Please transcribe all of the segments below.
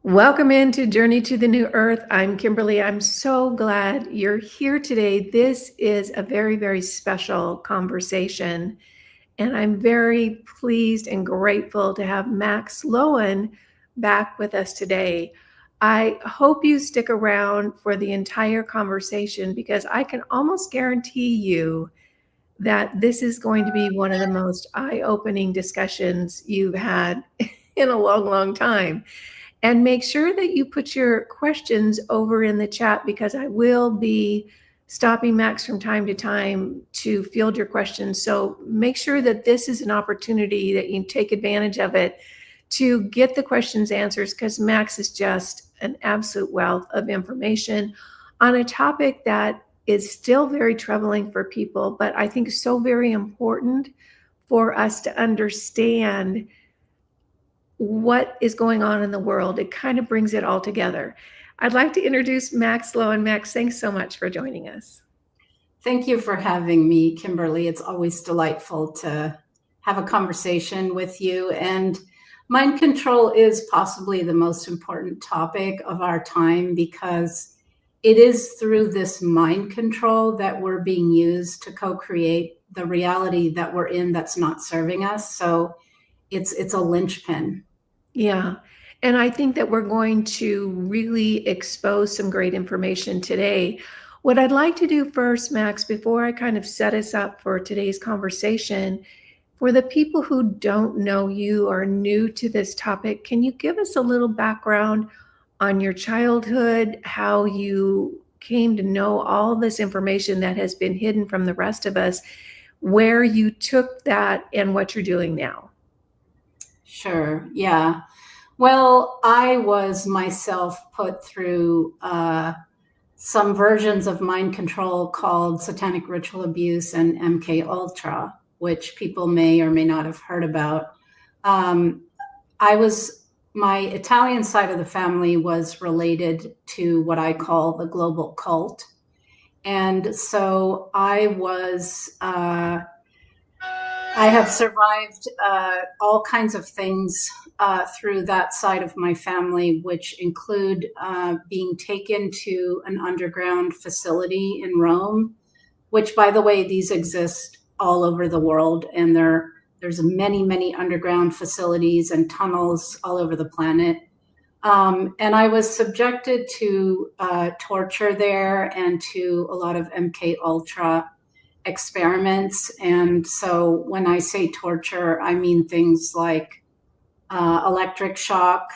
Welcome into Journey to the New Earth. I'm Kimberly. I'm so glad you're here today. This is a very, very special conversation, and I'm very pleased and grateful to have Max Lowen back with us today. I hope you stick around for the entire conversation because I can almost guarantee you that this is going to be one of the most eye-opening discussions you've had in a long, long time. And make sure that you put your questions over in the chat because I will be stopping Max from time to time to field your questions. So make sure that this is an opportunity that you take advantage of it to get the questions answers because Max is just an absolute wealth of information on a topic that is still very troubling for people, but I think so very important for us to understand what is going on in the world. It kind of brings it all together. I'd like to introduce Max Lowen. Max, thanks so much for joining us. Thank you for having me, Kimberly. It's always delightful to have a conversation with you. And mind control is possibly the most important topic of our time because it is through this mind control that we're being used to co-create the reality that we're in that's not serving us. So it's a linchpin. Yeah. And I think that we're going to really expose some great information today. What I'd like to do first, Max, before I kind of set us up for today's conversation, for the people who don't know you or are new to this topic, can you give us a little background on your childhood, how you came to know all this information that has been hidden from the rest of us, where you took that and what you're doing now? Sure. Yeah. Well, I was myself put through some versions of mind control called satanic ritual abuse and MK Ultra, which people may or may not have heard about. My Italian side of the family was related to what I call the global cult. And so I have survived all kinds of things through that side of my family, which include being taken to an underground facility in Rome, which, by the way, these exist all over the world. And there's many, many underground facilities and tunnels all over the planet. And I was subjected to torture there and to a lot of MK Ultra experiments. And so when I say torture, I mean things like electric shock,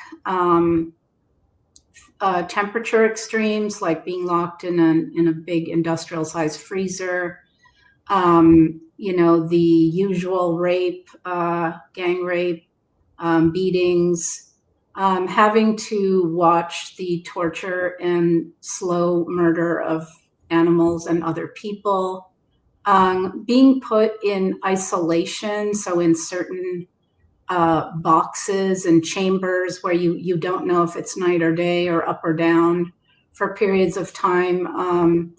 temperature extremes, like being locked in a big industrial sized freezer, the usual rape, gang rape, beatings, having to watch the torture and slow murder of animals and other people, being put in isolation, so in certain boxes and chambers where you don't know if it's night or day or up or down for periods of time,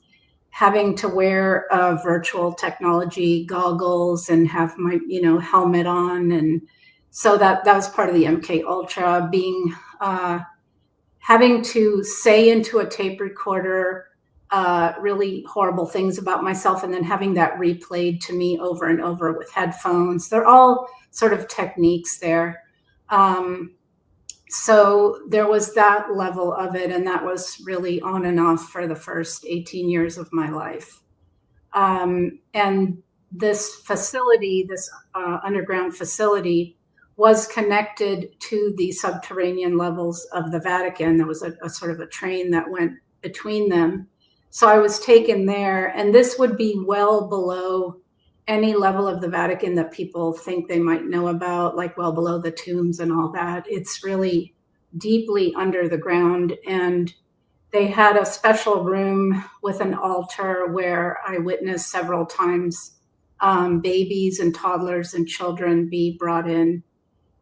having to wear virtual technology goggles and have my helmet on, and so that was part of the MK Ultra. Being having to say into a tape recorder really horrible things about myself and then having that replayed to me over and over with headphones. They're all sort of techniques there. So there was that level of it, and that was really on and off for the first 18 years of my life. And this facility, this underground facility, was connected to the subterranean levels of the Vatican. There was a sort of a train that went between them. So I was taken there, and this would be well below any level of the Vatican that people think they might know about, like well below the tombs and all that. It's really deeply under the ground. And they had a special room with an altar where I witnessed several times babies and toddlers and children be brought in.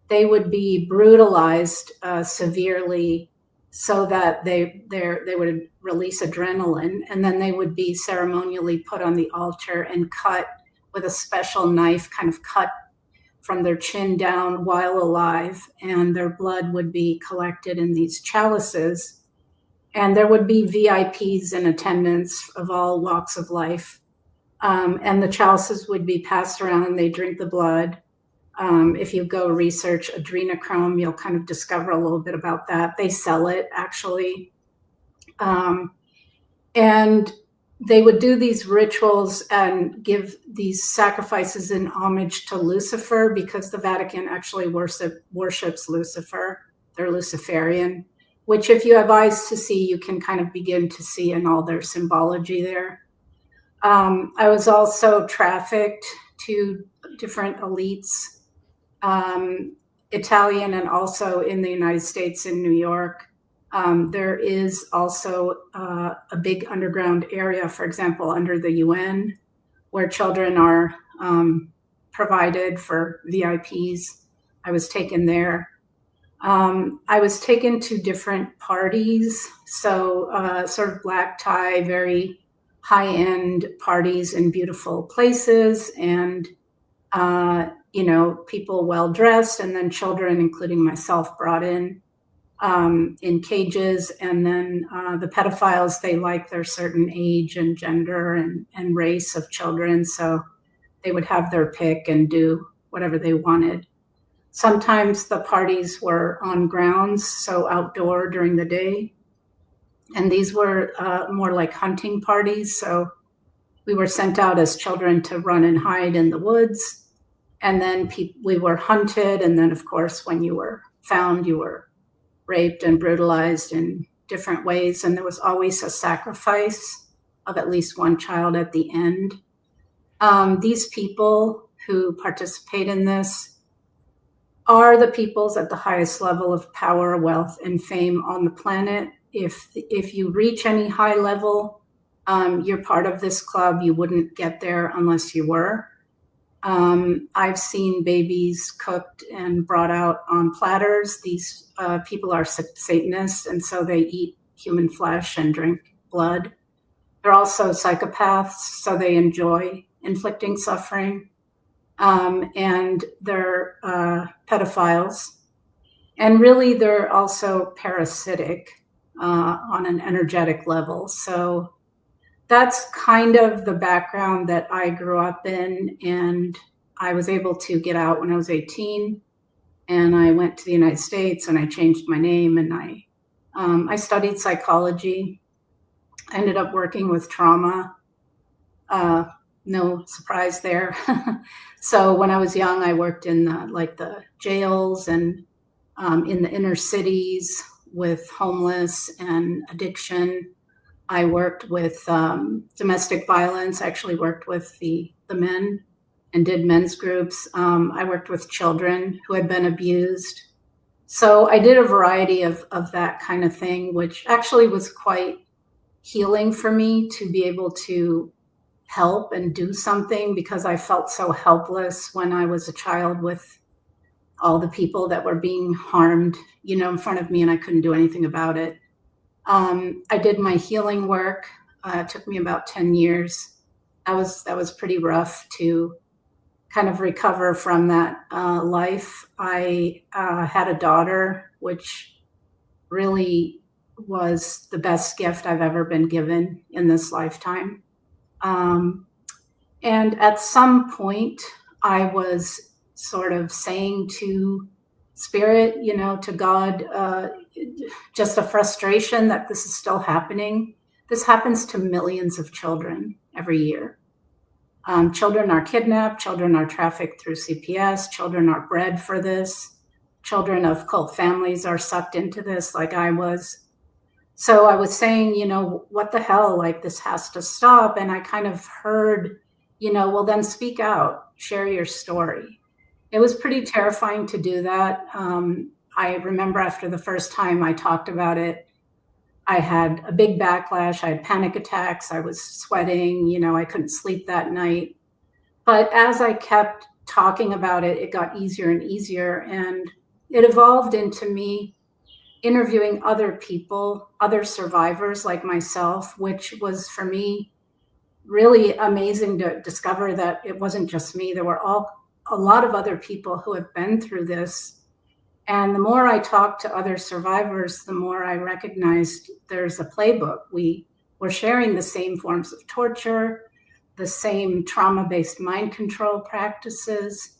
They would be brutalized severely so that they would release adrenaline, and then they would be ceremonially put on the altar and cut with a special knife, kind of cut from their chin down while alive, and their blood would be collected in these chalices. And there would be VIPs in attendance of all walks of life. And the chalices would be passed around and they drink the blood. If you go research adrenochrome, you'll kind of discover a little bit about that. They sell it, actually. And they would do these rituals and give these sacrifices in homage to Lucifer, because the Vatican actually worships Lucifer. They're Luciferian, which if you have eyes to see, you can kind of begin to see in all their symbology there. I was also trafficked to different elites, Italian and also in the United States in New York. There is also a big underground area, for example, under the UN, where children are provided for VIPs. I was taken there. I was taken to different parties, so sort of black tie, very high-end parties in beautiful places, and people well-dressed, and then children, including myself, brought in cages. And then the pedophiles, they like their certain age and gender and race of children, so they would have their pick and do whatever they wanted. Sometimes the parties were on grounds, so outdoor during the day. And these were more like hunting parties. So we were sent out as children to run and hide in the woods. And then we were hunted. And then, of course, when you were found, you were raped and brutalized in different ways. And there was always a sacrifice of at least one child at the end. These people who participate in this are the peoples at the highest level of power, wealth, and fame on the planet. If you reach any high level, you're part of this club. You wouldn't get there unless you were. I've seen babies cooked and brought out on platters. These people are Satanists, and so they eat human flesh and drink blood. They're also psychopaths, so they enjoy inflicting suffering. And they're pedophiles. And really, they're also parasitic on an energetic level. So that's kind of the background that I grew up in. And I was able to get out when I was 18. And I went to the United States and I changed my name, and I studied psychology. I ended up working with trauma. No surprise there. So when I was young, I worked in the jails and in the inner cities with homeless and addiction. I worked with domestic violence. I actually worked with the men and did men's groups. I worked with children who had been abused. So I did a variety of that kind of thing, which actually was quite healing for me to be able to help and do something, because I felt so helpless when I was a child with all the people that were being harmed, in front of me, and I couldn't do anything about it. I did my healing work. It took me about 10 years. That was pretty rough to kind of recover from that life. I had a daughter, which really was the best gift I've ever been given in this lifetime. And at some point, I was sort of saying to Spirit, to God, just a frustration that this is still happening. This happens to millions of children every year. Children are kidnapped, children are trafficked through CPS, children are bred for this, children of cult families are sucked into this like I was. So I was saying, what the hell, this has to stop. And I kind of heard, well, then speak out, share your story. It was pretty terrifying to do that. I remember after the first time I talked about it, I had a big backlash. I had panic attacks. I was sweating. I couldn't sleep that night. But as I kept talking about it, it got easier and easier. And it evolved into me interviewing other people, other survivors like myself, which was for me really amazing to discover that it wasn't just me. There were all a lot of other people who have been through this. And the more I talked to other survivors, the more I recognized there's a playbook. We're sharing the same forms of torture, the same trauma-based mind control practices.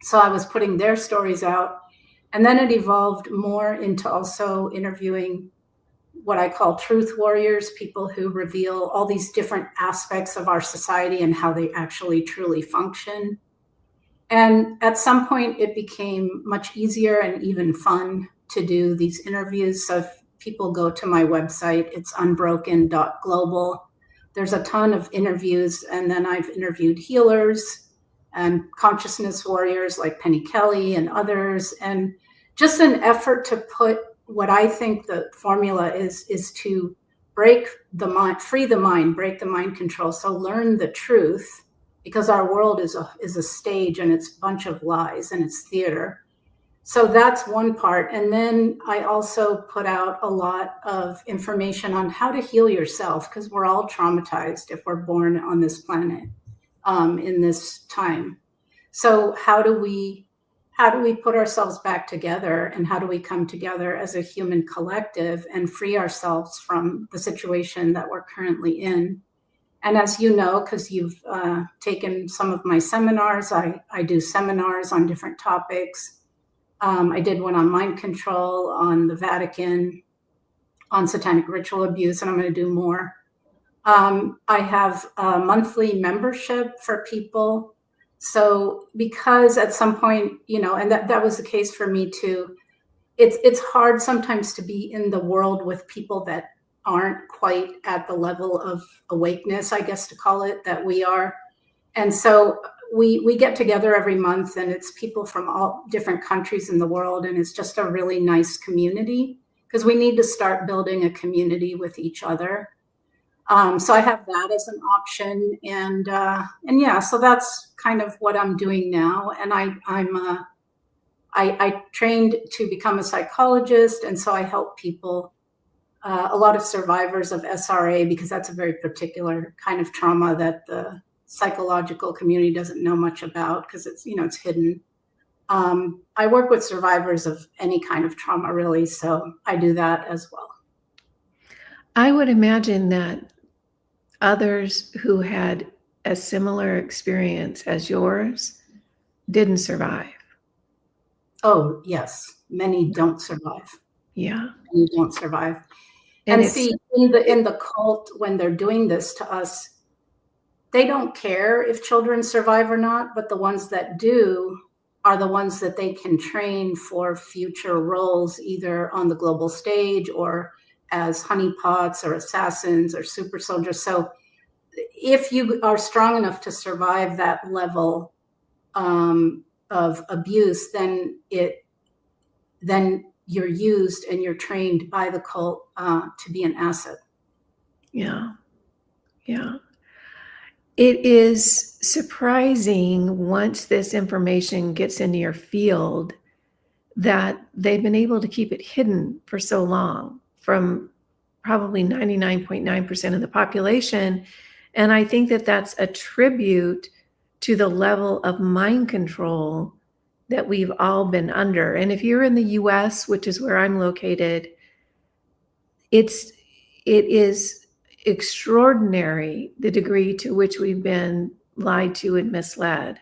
So I was putting their stories out. And then it evolved more into also interviewing what I call truth warriors, people who reveal all these different aspects of our society and how they actually truly function. And at some point, it became much easier and even fun to do these interviews. So if people go to my website, it's unbroken.global. There's a ton of interviews, and then I've interviewed healers and consciousness warriors like Penny Kelly and others, and just an effort to put what I think the formula is to break the mind, free the mind, break the mind control. So learn the truth, because our world is a stage and it's a bunch of lies and it's theater. So that's one part. And then I also put out a lot of information on how to heal yourself, because we're all traumatized if we're born on this planet in this time. So how do we put ourselves back together, and how do we come together as a human collective and free ourselves from the situation that we're currently in? And as you know, because you've taken some of my seminars, I do seminars on different topics. I did one on mind control, on the Vatican, on satanic ritual abuse, and I'm going to do more. I have a monthly membership for people. So because at some point, and that was the case for me too, it's hard sometimes to be in the world with people that aren't quite at the level of awakeness, I guess to call it, that we are. And so we get together every month, and it's people from all different countries in the world. And it's just a really nice community, because we need to start building a community with each other. So I have that as an option, and yeah, so that's kind of what I'm doing now. And I trained to become a psychologist, and so I help people, a lot of survivors of SRA, because that's a very particular kind of trauma that the psychological community doesn't know much about, because it's it's hidden. I work with survivors of any kind of trauma, really, so I do that as well. I would imagine that others who had a similar experience as yours didn't survive. Oh, yes. Many don't survive. Yeah. Many don't survive. And see, in the cult, when they're doing this to us, they don't care if children survive or not, but the ones that do are the ones that they can train for future roles, either on the global stage or as honeypots or assassins or super soldiers. So if you are strong enough to survive that level of abuse, then you're used and you're trained by the cult to be an asset. Yeah. Yeah. It is surprising, once this information gets into your field, that they've been able to keep it hidden for so long from probably 99.9% of the population. And I think that that's a tribute to the level of mind control that we've all been under. And if you're in the US, which is where I'm located, it is extraordinary the degree to which we've been lied to and misled.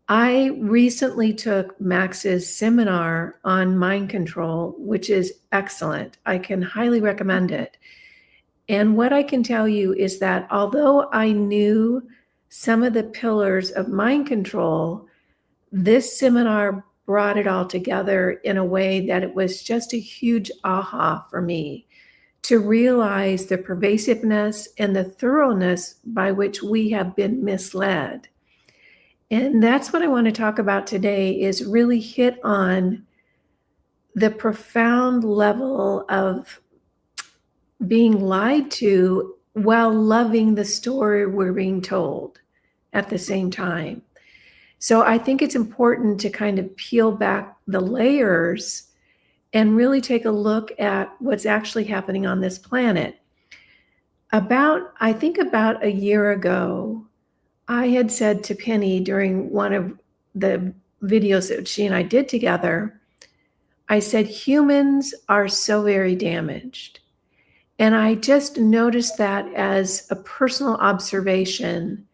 I recently took Max's seminar on mind control, which is excellent. I can highly recommend it. And what I can tell you is that although I knew some of the pillars of mind control, this seminar brought it all together in a way that it was just a huge aha for me, to realize the pervasiveness and the thoroughness by which we have been misled. And that's what I want to talk about today, is really hit on the profound level of being lied to while loving the story we're being told at the same time. So I think it's important to kind of peel back the layers and really take a look at what's actually happening on this planet. I think about a year ago, I had said to Penny during one of the videos that she and I did together, I said, humans are so very damaged. And I just noticed that as a personal observation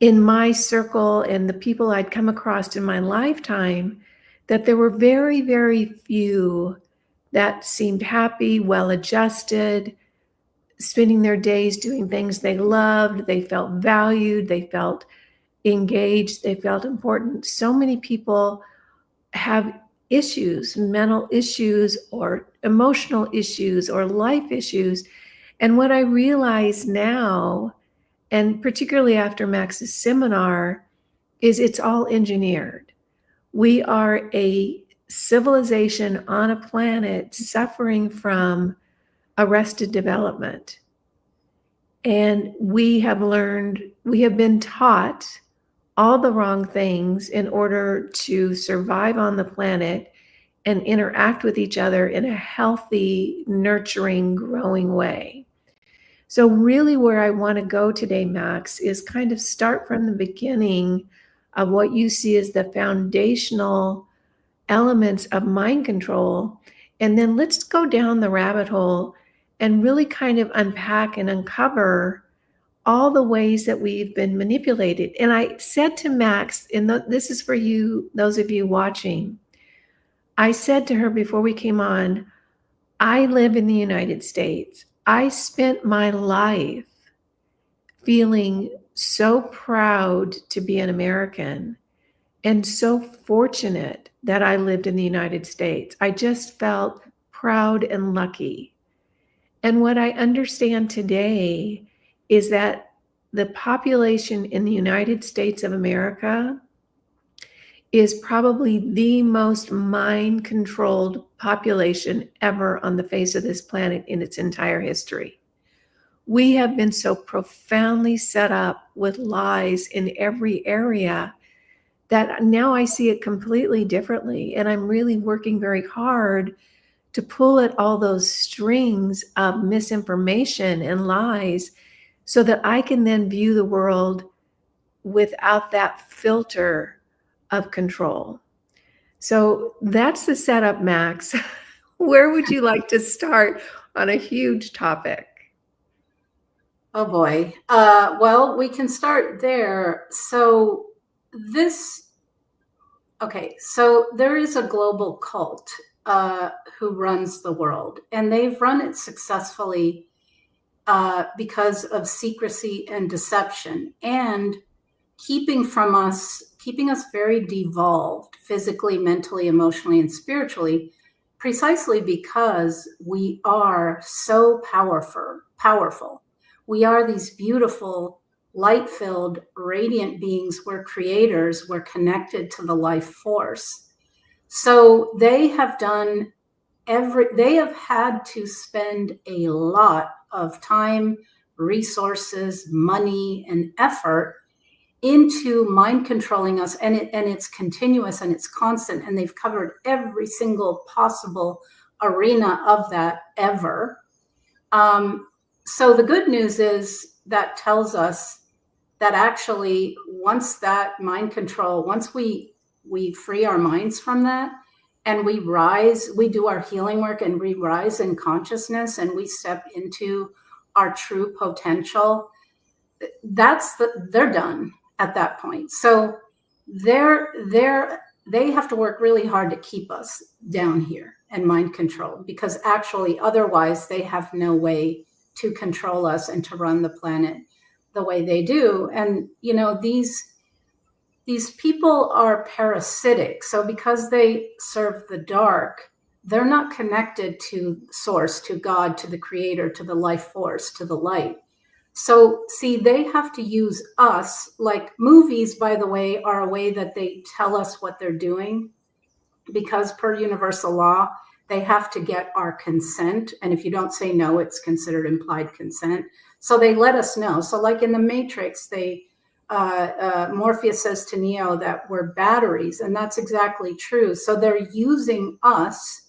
in my circle and the people I'd come across in my lifetime, that there were very, very few that seemed happy, well-adjusted, spending their days doing things they loved. They felt valued. They felt engaged. They felt important. So many people have issues, mental issues or emotional issues or life issues. And what I realize now, and particularly after Max's seminar, is it's all engineered. We are a civilization on a planet suffering from arrested development. And we have been taught all the wrong things in order to survive on the planet and interact with each other in a healthy, nurturing, growing way. So really where I want to go today, Max, is kind of start from the beginning of what you see as the foundational elements of mind control. And then let's go down the rabbit hole and really kind of unpack and uncover all the ways that we've been manipulated. And I said to Max, and this is for you, those of you watching, I said to her before we came on, I live in the United States. I spent my life feeling so proud to be an American and so fortunate that I lived in the United States. I just felt proud and lucky. And what I understand today is that the population in the United States of America is probably the most mind-controlled population ever on the face of this planet in its entire history. We have been so profoundly set up with lies in every area that now I see it completely differently. And I'm really working very hard to pull at all those strings of misinformation and lies so that I can then view the world without that filter of control. So that's the setup, Max. Where would you like to start on a huge topic? Oh boy. Well, we can start there. So there is a global cult who runs the world, and they've run it successfully because of secrecy and deception and keeping us very devolved physically, mentally, emotionally, and spiritually, precisely because we are so powerful. We are these beautiful, light-filled, radiant beings. We're creators. We're connected to the life force. So they have had to spend a lot of time, resources, money, and effort into mind controlling us, and it's continuous and it's constant, and they've covered every single possible arena of that ever. So the good news is that tells us that actually once that mind control, once we free our minds from that and we rise, we do our healing work and we rise in consciousness and we step into our true potential, they're done at that point. So they have to work really hard to keep us down here and mind control, because actually otherwise they have no way to control us and to run the planet the way they do. And these people are parasitic. So because they serve the dark, they're not connected to source, to God, to the creator, to the life force, to the light. So see, they have to use us. Like movies, by the way, are a way that they tell us what they're doing, because per universal law, they have to get our consent. And if you don't say no, it's considered implied consent. So they let us know. So like in the Matrix, Morpheus says to Neo that we're batteries, and that's exactly true. So they're using us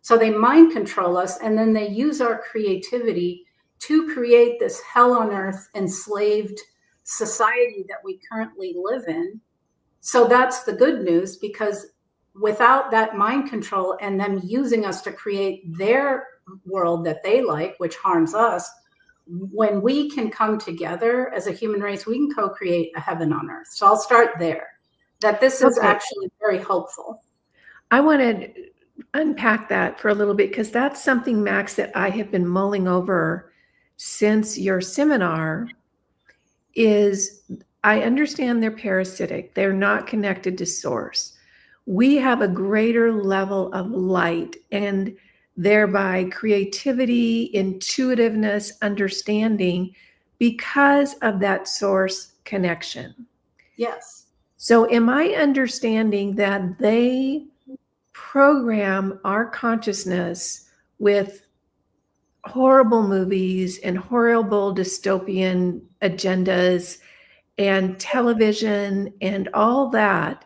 so they mind control us, and then they use our creativity to create this hell on earth enslaved society that we currently live in. So that's the good news, because without that mind control and them using us to create their world that they like, which harms us, when we can come together as a human race, we can co-create a heaven on earth. So I'll start there, that this is actually very hopeful. I want to unpack that for a little bit, because that's something, Max, that I have been mulling over since your seminar. Is I understand they're parasitic. They're not connected to source. We have a greater level of light, and thereby creativity, intuitiveness, understanding, because of that source connection. Yes. So am I understanding that they program our consciousness with horrible movies and horrible dystopian agendas and television and all that,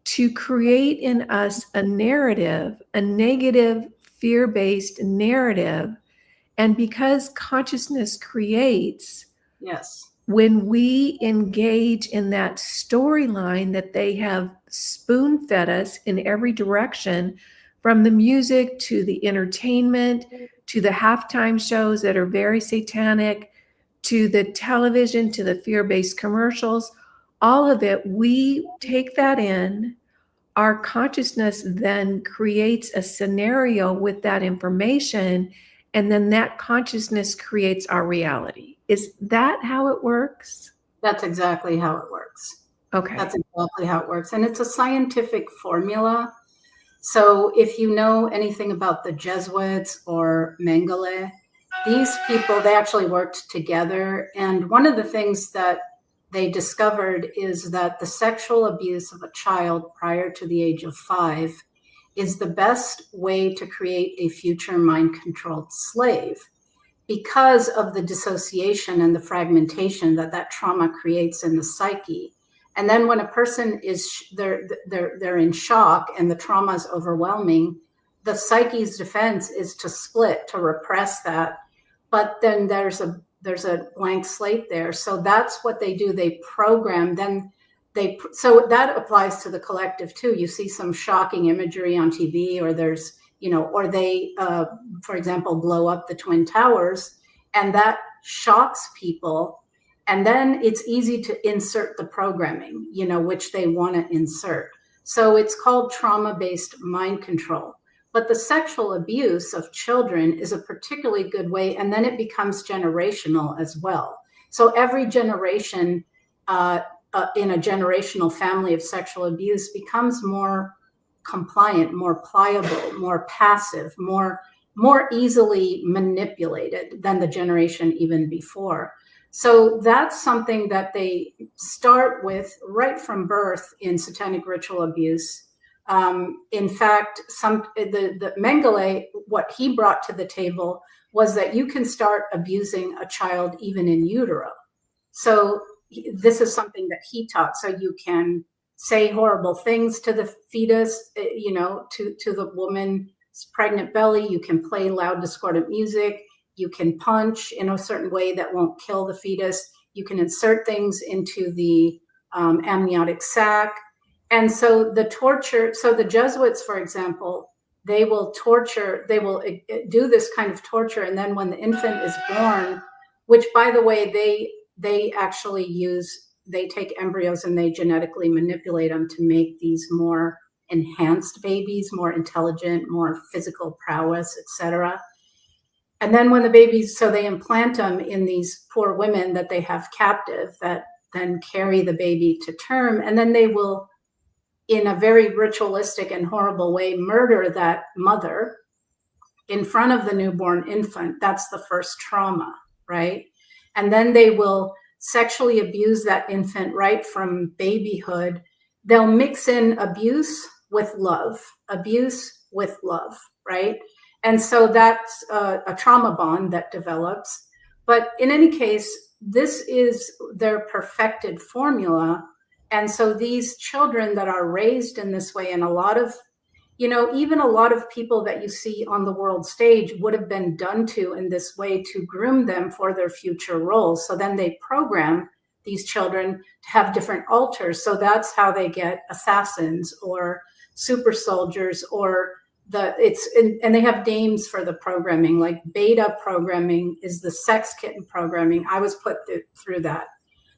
to create in us a narrative, a negative, fear-based narrative? And because consciousness creates, Yes. when we engage in that storyline that they have spoon-fed us in every direction, from the music to the entertainment to the halftime shows that are very satanic, to the television, to the fear-based commercials, all of it, we take that in. Our consciousness then creates a scenario with that information, and then that consciousness creates our reality. Is that how it works? That's exactly how it works. Okay. That's exactly how it works. And it's a scientific formula. So if you know anything about the Jesuits or Mengele, these people, they actually worked together. And one of the things that they discovered is that the sexual abuse of a child prior to the age of 5 is the best way to create a future mind-controlled slave, because of the dissociation and the fragmentation that that trauma creates in the psyche. And then when a person is they're in shock and the trauma is overwhelming, the psyche's defense is to split, to repress that. But then there's a blank slate there. So that's what they do. They program. So that applies to the collective too. You see some shocking imagery on TV, or there's, or they, for example, blow up the Twin Towers, and that shocks people. And then it's easy to insert the programming, which they want to insert. So it's called trauma-based mind control. But the sexual abuse of children is a particularly good way, and then it becomes generational as well. So every generation in a generational family of sexual abuse becomes more compliant, more pliable, more passive, more easily manipulated than the generation even before. So that's something that they start with right from birth in satanic ritual abuse. In fact, the Mengele, what he brought to the table was that you can start abusing a child even in utero. So this is something that he taught. So you can say horrible things to the fetus, to the woman's pregnant belly. You can play loud, discordant music. You can punch in a certain way that won't kill the fetus. You can insert things into the amniotic sac. And so the Jesuits, for example, they will do this kind of torture. And then when the infant is born, which, by the way, they actually they take embryos and they genetically manipulate them to make these more enhanced babies, more intelligent, more physical prowess, etc. And then when the babies, so they implant them in these poor women that they have captive, that then carry the baby to term. And then they will, in a very ritualistic and horrible way, murder that mother in front of the newborn infant. That's the first trauma, right? And then they will sexually abuse that infant right from babyhood. They'll mix in abuse with love, right? And so that's a trauma bond that develops. But in any case, this is their perfected formula. And so these children that are raised in this way, and a lot of, even a lot of people that you see on the world stage would have been done to in this way to groom them for their future roles. So then they program these children to have different alters. So that's how they get assassins or super soldiers, or and they have names for the programming, like beta programming is the sex kitten programming. I was put through that.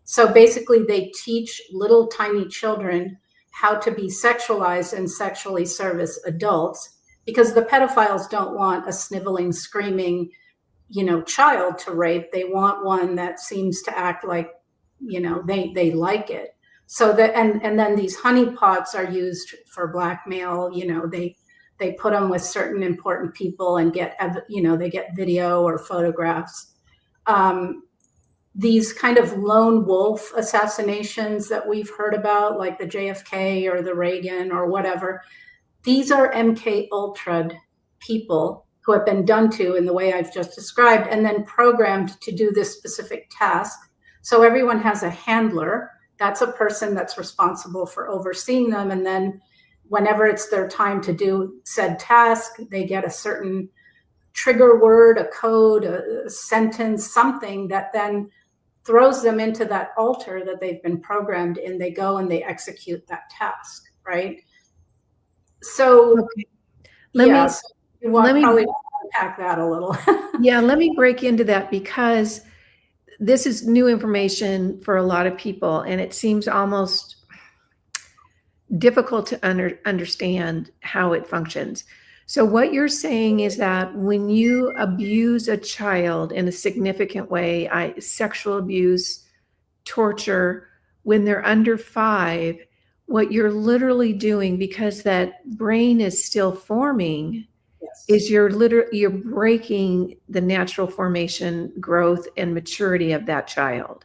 So basically they teach little tiny children how to be sexualized and sexually service adults, because the pedophiles don't want a sniveling, screaming, child to rape. They want one that seems to act like, they like it. So that, and then these honeypots are used for blackmail. They put them with certain important people and they get video or photographs. These kind of lone wolf assassinations that we've heard about, like the JFK or the Reagan or whatever, these are MK Ultra people who have been done to in the way I've just described, and then programmed to do this specific task. So everyone has a handler. That's a person that's responsible for overseeing them. And then whenever it's their time to do said task, they get a certain trigger word, a code, a sentence, something that then throws them into that altar that they've been programmed in. They go and they execute that task, right? So, okay. Let me probably unpack that a little. Yeah, let me break into that, because this is new information for a lot of people, and it seems almost difficult to understand how it functions. So what you're saying is that when you abuse a child in a significant way, sexual abuse, torture, when they're under 5, what you're literally doing, because that brain is still forming, Yes. is you're breaking the natural formation, growth, and maturity of that child.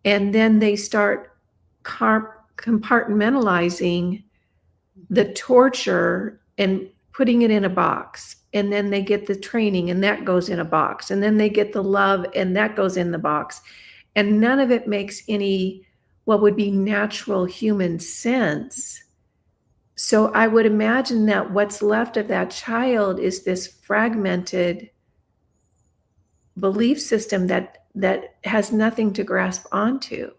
And then they start compartmentalizing the torture and putting it in a box. And then they get the training, and that goes in a box. And then they get the love, and that goes in the box. And none of it makes any what would be natural human sense. So I would imagine that what's left of that child is this fragmented belief system that has nothing to grasp onto.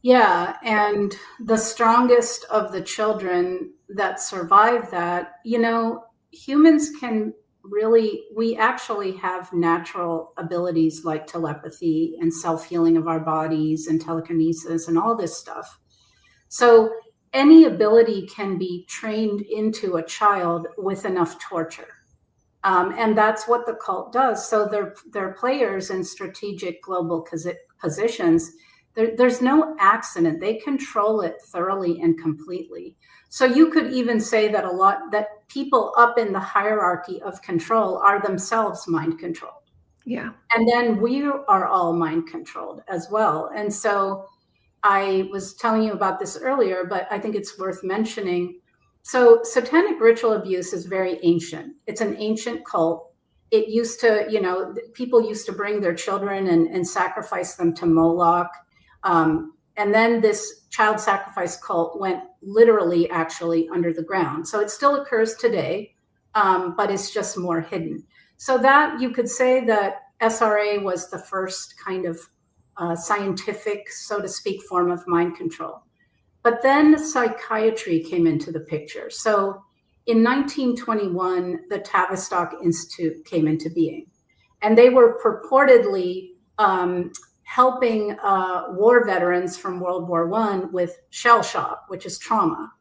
Yeah, and the strongest of the children that survive that, humans can we actually have natural abilities like telepathy and self-healing of our bodies and telekinesis and all this stuff. So any ability can be trained into a child with enough torture. And that's what the cult does. So they're players in strategic global positions. There's no accident. They control it thoroughly and completely. So you could even say that people up in the hierarchy of control are themselves mind controlled. Yeah. And then we are all mind controlled as well. And so I was telling you about this earlier, but I think it's worth mentioning. So satanic ritual abuse is very ancient. It's an ancient cult. It used to, people used to bring their children and sacrifice them to Moloch. And then this child sacrifice cult went literally actually under the ground. So it still occurs today, but it's just more hidden. So that you could say that SRA was the first kind of scientific, so to speak, form of mind control. But then psychiatry came into the picture. So in 1921, the Tavistock Institute came into being, and they were purportedly helping war veterans from World War I with shell shock, which is trauma.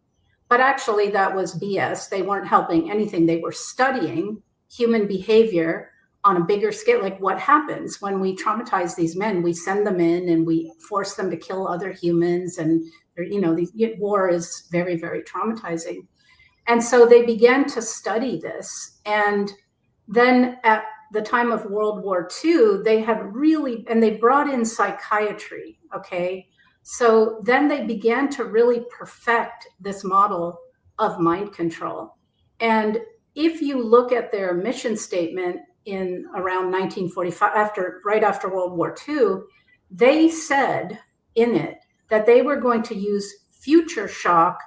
But actually that was BS. They weren't helping anything. They were studying human behavior on a bigger scale, like what happens when we traumatize these men. We send them in and we force them to kill other humans. And, war is very, very traumatizing. And so they began to study this. And then at the time of World War II, they brought in psychiatry, okay? So then they began to really perfect this model of mind control. And if you look at their mission statement in around 1945, right after World War II, they said in it that they were going to use future shock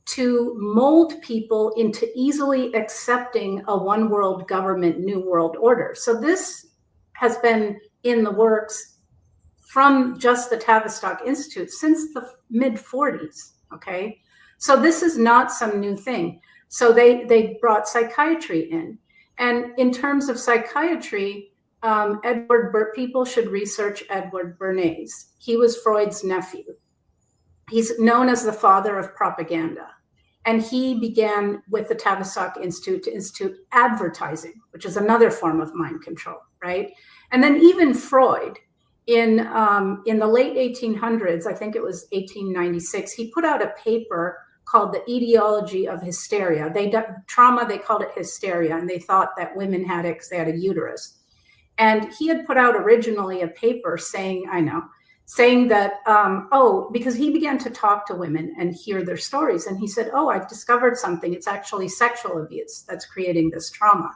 to mold people into easily accepting a one world government, new world order. So this has been in the works from just the Tavistock Institute since the mid 40s. Okay. So this is not some new thing. So they brought psychiatry in. And in terms of psychiatry, people should research Edward Bernays. He was Freud's nephew. He's known as the father of propaganda. And he began with the Tavistock Institute to institute advertising, which is another form of mind control, right? And then even Freud, in the late 1800s, I think it was 1896, he put out a paper called The Etiology of Hysteria. Trauma, they called it hysteria, and they thought that women had it because they had a uterus. And he had put out originally a paper saying that, because he began to talk to women and hear their stories. And he said, I've discovered something. It's actually sexual abuse that's creating this trauma.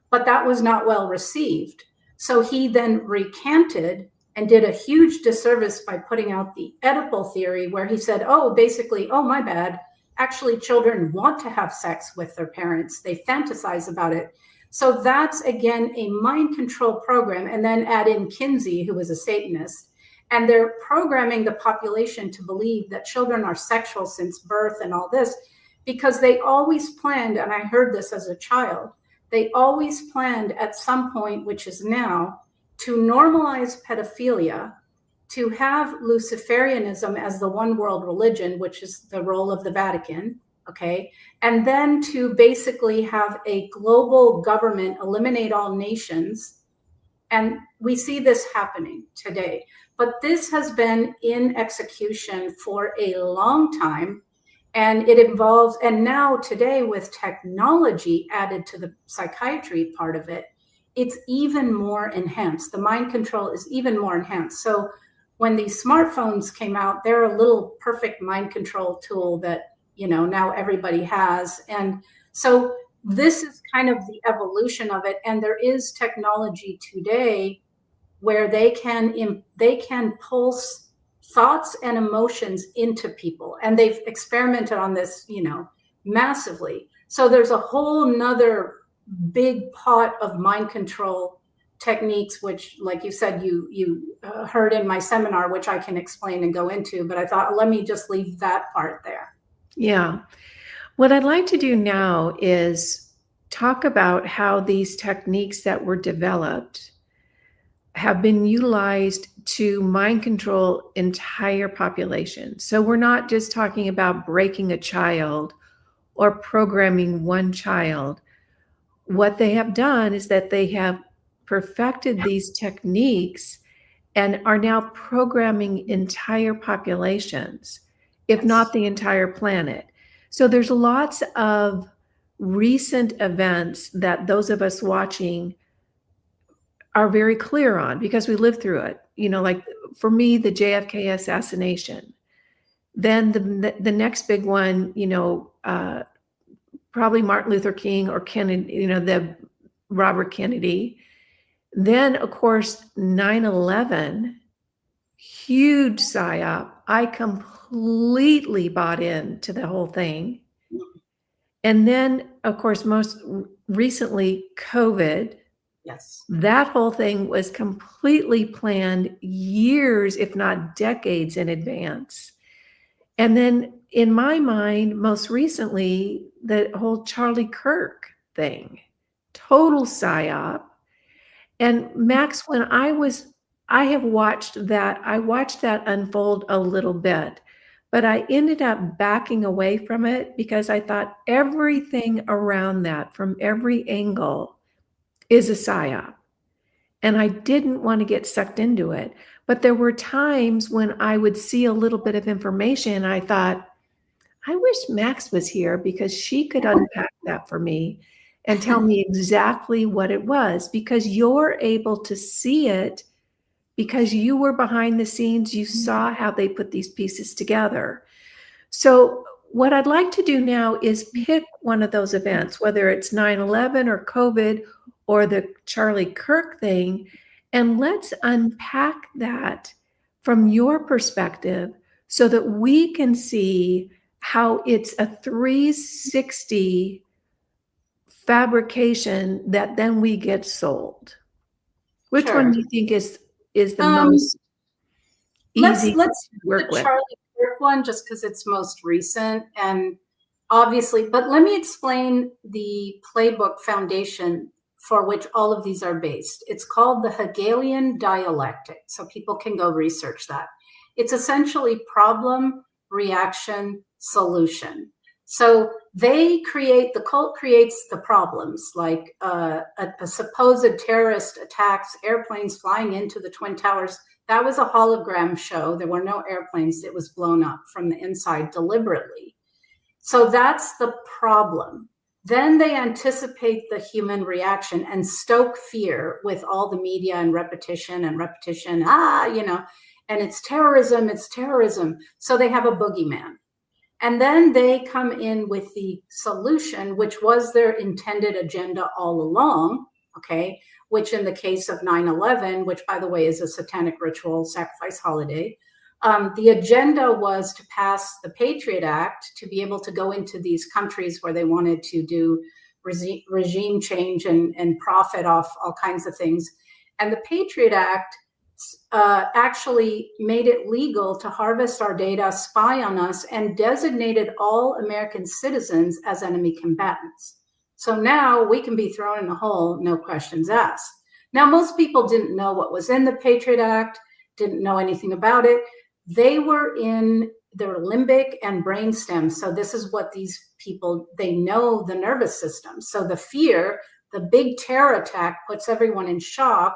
But that was not well received. So he then recanted and did a huge disservice by putting out the Oedipal theory, where he said, my bad. Actually, children want to have sex with their parents. They fantasize about it. So that's, again, a mind control program. And then add in Kinsey, who was a Satanist. And they're programming the population to believe that children are sexual since birth and all this, because they always planned, and I heard this as a child, they always planned at some point, which is now, to normalize pedophilia, to have Luciferianism as the one world religion, which is the role of the Vatican, okay? And then to basically have a global government eliminate all nations. And we see this happening today. But this has been in execution for a long time. And it involves, and now today with technology added to the psychiatry part of it, it's even more enhanced. The mind control is even more enhanced. So when these smartphones came out, they're a little perfect mind control tool that, now everybody has. And so this is kind of the evolution of it. And there is technology today where they can pulse thoughts and emotions into people. And they've experimented on this, massively. So there's a whole nother big pot of mind control techniques, which, like you said, you heard in my seminar, which I can explain and go into, but I thought, let me just leave that part there. Yeah. What I'd like to do now is talk about how these techniques that were developed have been utilized to mind control entire populations. So we're not just talking about breaking a child or programming one child. What they have done is that they have perfected these techniques and are now programming entire populations, if not the entire planet. So there's lots of recent events that those of us watching are very clear on because we lived through it. Like for me, the JFK assassination. Then the next big one, probably Martin Luther King or Kennedy, the Robert Kennedy. Then, of course, 9/11, huge psyop. I completely bought into the whole thing. And then, of course, most recently, COVID. Yes. That whole thing was completely planned years, if not decades in advance. And then in my mind, most recently, the whole Charlie Kirk thing, total psyop. And Max, I watched that unfold a little bit, but I ended up backing away from it because I thought everything around that from every angle is a psyop. And I didn't want to get sucked into it. But there were times when I would see a little bit of information and I thought, I wish Max was here because she could unpack that for me and tell me exactly what it was, because you're able to see it because you were behind the scenes. You saw how they put these pieces together. So what I'd like to do now is pick one of those events, whether it's 9/11 or COVID or the Charlie Kirk thing, and let's unpack that from your perspective so that we can see how it's a 360 fabrication that then we get sold. Which one Sure. do you think is the Um, most let's easy to let's do work the with? Charlie Kirk one just because it's most recent and obviously, but let me explain the playbook foundation for which all of these are based. It's called the Hegelian dialectic, so people can go research that. It's essentially problem, reaction, solution. So the cult creates the problems, like a supposed terrorist attacks airplanes flying into the Twin Towers. That was a hologram show. There were no airplanes. It was blown up from the inside deliberately. So that's the problem. Then they anticipate the human reaction and stoke fear with all the media and repetition, and it's terrorism, it's terrorism. So they have a boogeyman. And then they come in with the solution, which was their intended agenda all along, okay, which in the case of 9/11, which by the way is a satanic ritual sacrifice holiday, the agenda was to pass the Patriot Act to be able to go into these countries where they wanted to do regime change and profit off all kinds of things. And the Patriot Act actually made it legal to harvest our data, spy on us, and designated all American citizens as enemy combatants. So now we can be thrown in the hole, no questions asked. Now, most people didn't know what was in the Patriot Act, didn't know anything about it. They were in their limbic and brainstem. So this is what these people, they know the nervous system. So the fear, the big terror attack puts everyone in shock.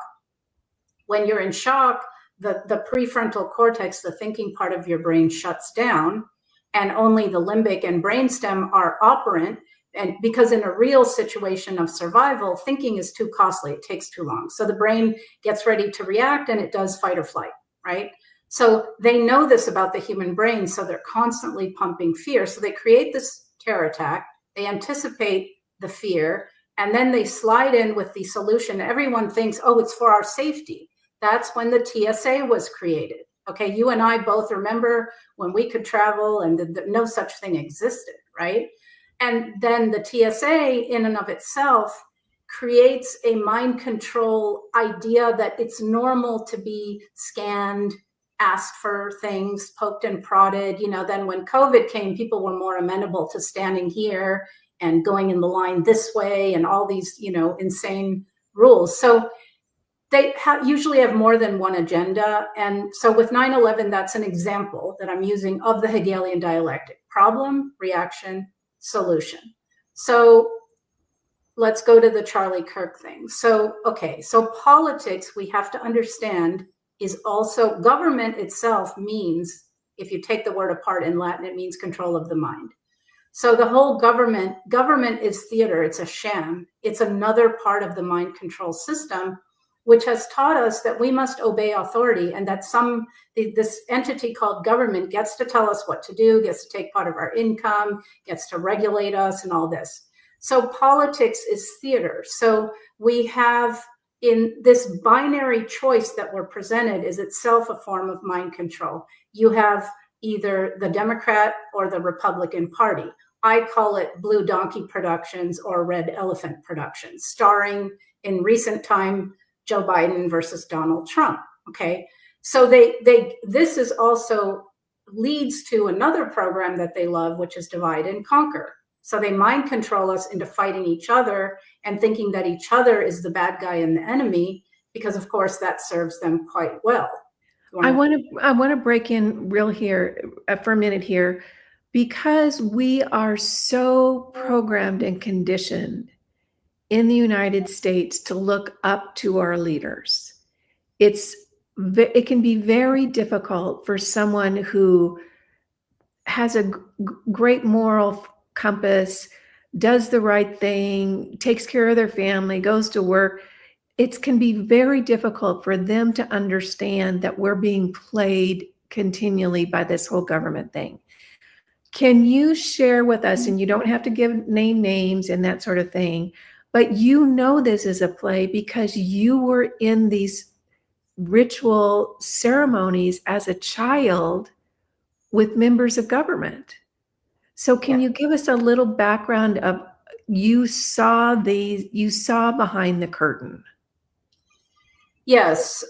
When you're in shock, the prefrontal cortex, the thinking part of your brain, shuts down, and only the limbic and brainstem are operant. And because in a real situation of survival, thinking is too costly, it takes too long. So the brain gets ready to react and it does fight or flight, right? So they know this about the human brain, so they're constantly pumping fear. So they create this terror attack, they anticipate the fear, and then they slide in with the solution. Everyone thinks, oh, it's for our safety. That's when the TSA was created. Okay, you and I both remember when we could travel and no such thing existed, right? And then the TSA in and of itself creates a mind control idea that it's normal to be scanned, asked for things, poked and prodded. Then when COVID came, people were more amenable to standing here and going in the line this way and all these, insane rules. So they usually have more than one agenda. And so with 9/11, that's an example that I'm using of the Hegelian dialectic: problem, reaction, solution. So let's go to the Charlie Kirk thing. So politics, we have to understand, is also government itself means, if you take the word apart in Latin, it means control of the mind. So the whole government is theater. It's a sham. It's another part of the mind control system, which has taught us that we must obey authority, and that this entity called government gets to tell us what to do, gets to take part of our income, gets to regulate us, and all this. So politics is theater. So we have, in this binary choice that we're presented, is itself a form of mind control. You have either the Democrat or the Republican Party. I call it Blue Donkey Productions or Red Elephant Productions, starring in recent time Joe Biden versus Donald Trump. Okay, so this is also leads to another program that they love, which is divide and conquer. So they mind control us into fighting each other and thinking that each other is the bad guy and the enemy, because of course that serves them quite well. I want to break in real here for a minute here, because we are so programmed and conditioned in the United States to look up to our leaders. It can be very difficult for someone who has a great moral compass, does the right thing, takes care of their family, goes to work. It can be very difficult for them to understand that we're being played continually by this whole government thing. Can you share with us, and you don't have to name names and that sort of thing, but this is a play because you were in these ritual ceremonies as a child with members of government. So can you give us a little background of, you saw behind the curtain? Yes,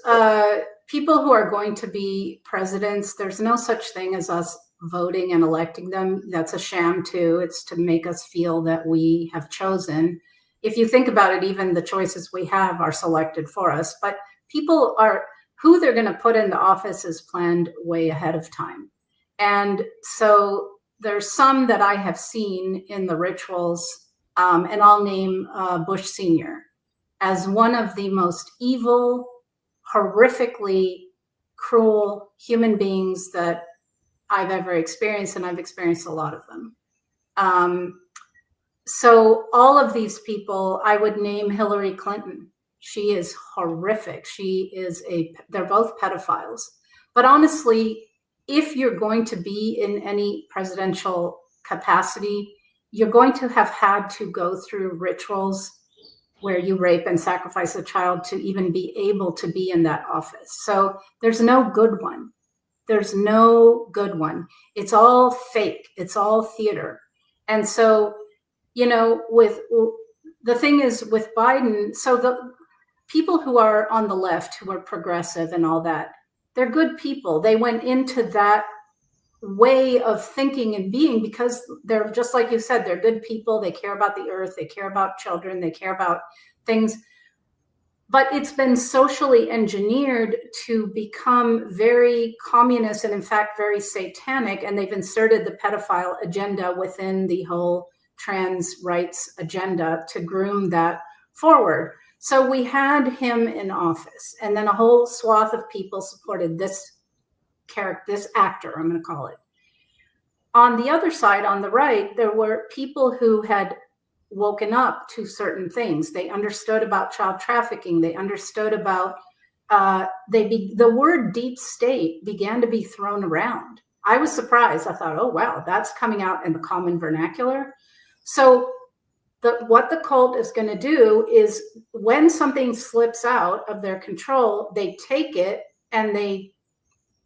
people who are going to be presidents, there's no such thing as us voting and electing them. That's a sham too. It's to make us feel that we have chosen. If you think about it, even the choices we have are selected for us. But people are, who they're going to put in the office is planned way ahead of time. And so there's some that I have seen in the rituals, and I'll name Bush Sr. as one of the most evil, horrifically cruel human beings that I've ever experienced, and I've experienced a lot of them. So all of these people, I would name Hillary Clinton. She is horrific. They're both pedophiles. But honestly, if you're going to be in any presidential capacity, you're going to have had to go through rituals where you rape and sacrifice a child to even be able to be in that office. So there's no good one. There's no good one. It's all fake. It's all theater. And so, the thing is with Biden, so the people who are on the left, who are progressive and all that, they're good people. They went into that way of thinking and being because they're, just like you said, they're good people. They care about the earth. They care about children. They care about things. But it's been socially engineered to become very communist and in fact very satanic. And they've inserted the pedophile agenda within the whole trans rights agenda to groom that forward. So we had him in office, and then a whole swath of people supported this character, this actor, I'm going to call it. On the other side, on the right, there were people who had woken up to certain things. They understood about child trafficking. They understood about, the word deep state began to be thrown around. I was surprised. I thought, oh, wow, that's coming out in the common vernacular. So what the cult is going to do is when something slips out of their control, they take it and they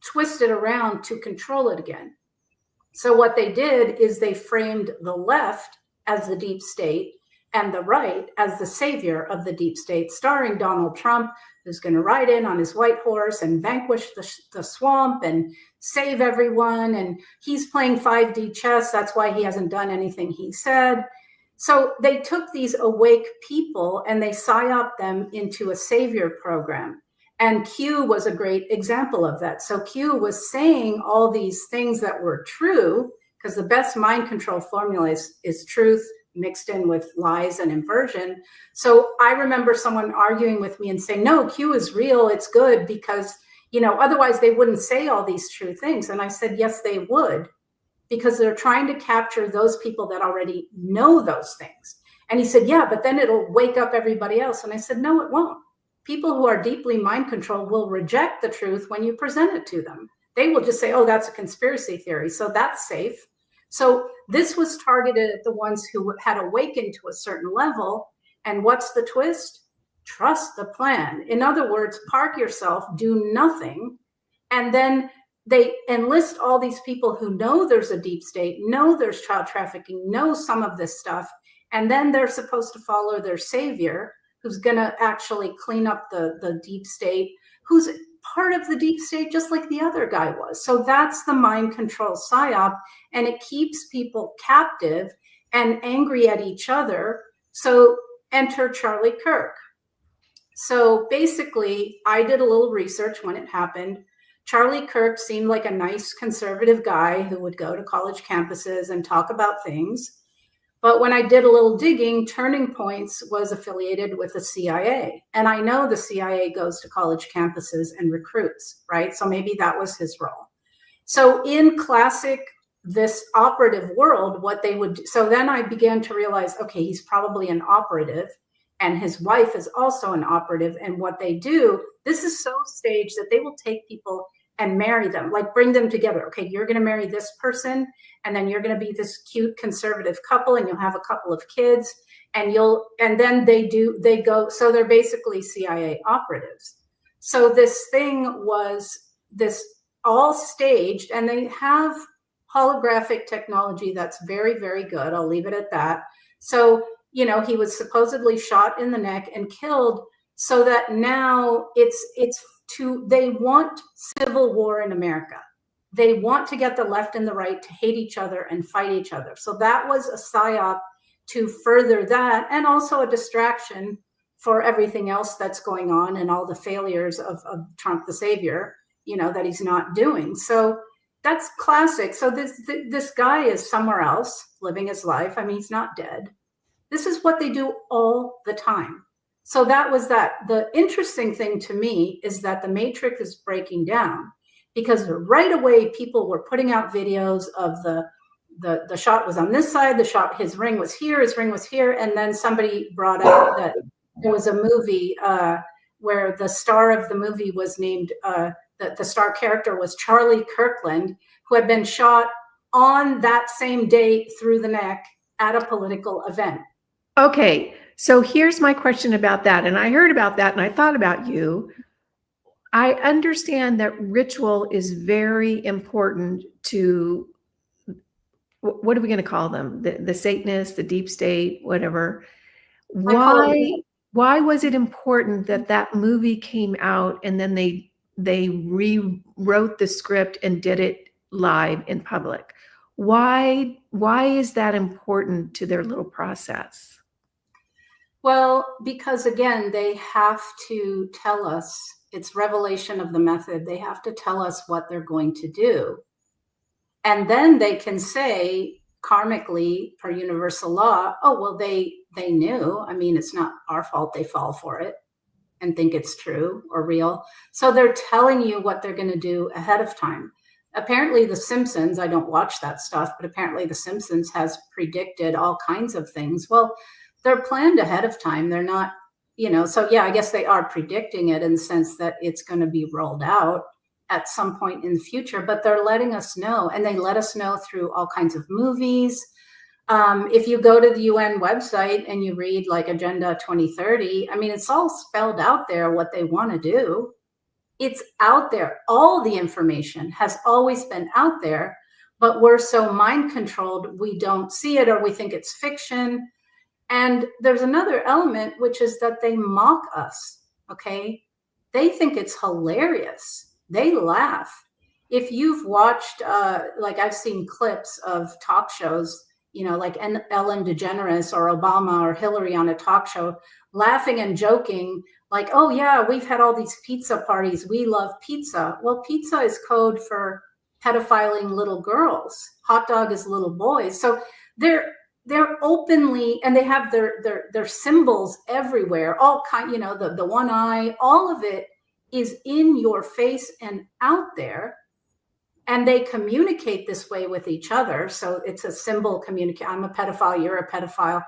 twist it around to control it again. So what they did is they framed the left as the deep state and the right as the savior of the deep state, starring Donald Trump, who's going to ride in on his white horse and vanquish the swamp and save everyone. And he's playing 5D chess. That's why he hasn't done anything he said. So they took these awake people and they psyoped them into a savior program. And Q was a great example of that. So Q was saying all these things that were true, because the best mind control formula is truth mixed in with lies and inversion. So I remember someone arguing with me and saying, no, Q is real, it's good, because, otherwise they wouldn't say all these true things. And I said, yes, they would, because they're trying to capture those people that already know those things. And he said, yeah, but then it'll wake up everybody else. And I said, no, it won't. People who are deeply mind controlled will reject the truth when you present it to them. They will just say, oh, that's a conspiracy theory. So that's safe. So this was targeted at the ones who had awakened to a certain level. And what's the twist? Trust the plan. In other words, park yourself, do nothing. And then they enlist all these people who know there's a deep state, know there's child trafficking, know some of this stuff. And then they're supposed to follow their savior, who's going to actually clean up the deep state, who's part of the deep state, just like the other guy was. So that's the mind control psyop, and it keeps people captive and angry at each other. So enter Charlie Kirk. So basically, I did a little research when it happened. Charlie Kirk seemed like a nice conservative guy who would go to college campuses and talk about things. But when I did a little digging, Turning Points was affiliated with the CIA. And I know the CIA goes to college campuses and recruits, right? So maybe that was his role. So in classic, this operative world, what they would do, so then I began to realize, okay, he's probably an operative and his wife is also an operative. And what they do, this is so staged that they will take people and marry them, like bring them together. Okay, you're going to marry this person, and then you're going to be this cute conservative couple, and you'll have a couple of kids, and then they go, so they're basically CIA operatives. So this thing was this all staged, and they have holographic technology that's very, very good. I'll leave it at that. So, he was supposedly shot in the neck and killed so that now they want civil war in America. They want to get the left and the right to hate each other and fight each other. So that was a psyop to further that, and also a distraction for everything else that's going on and all the failures of Trump the savior, that he's not doing. So that's classic. So this guy is somewhere else living his life. I mean, he's not dead. This is what they do all the time. So that was that. The interesting thing to me is that the matrix is breaking down, because right away people were putting out videos of the shot was on this side, his ring was here, and then somebody brought out that there was a movie where the star of the movie was named, the star character was Charlie Kirkland, who had been shot on that same day through the neck at a political event. Okay, so here's my question about that. And I heard about that and I thought about you. I understand that ritual is very important to, what are we going to call them? The Satanists, the deep state, whatever. Why was it important that that movie came out and then they rewrote the script and did it live in public? Why is that important to their little process? Well, because again, they have to tell us, it's revelation of the method. They have to tell us what they're going to do. And then they can say karmically, per universal law, oh, well, they knew. I mean, it's not our fault they fall for it and think it's true or real. So they're telling you what they're going to do ahead of time. Apparently The Simpsons, I don't watch that stuff, but apparently The Simpsons has predicted all kinds of things. Well, they're planned ahead of time. They're not, so yeah, I guess they are predicting it in the sense that it's going to be rolled out at some point in the future, but they're letting us know, and they let us know through all kinds of movies. If you go to the UN website and you read like Agenda 2030, I mean, it's all spelled out there what they want to do. It's out there. All the information has always been out there, but we're so mind controlled, we don't see it, or we think it's fiction. And there's another element, which is that they mock us, okay? They think it's hilarious. They laugh. If you've watched, like I've seen clips of talk shows, like Ellen DeGeneres or Obama or Hillary on a talk show, laughing and joking, like, oh yeah, we've had all these pizza parties. We love pizza. Well, pizza is code for pedophiling little girls. Hot dog is little boys. So they're openly, and they have their symbols everywhere, all kind, the one eye, all of it is in your face and out there. And they communicate this way with each other. So it's a symbol communicate. I'm a pedophile, you're a pedophile.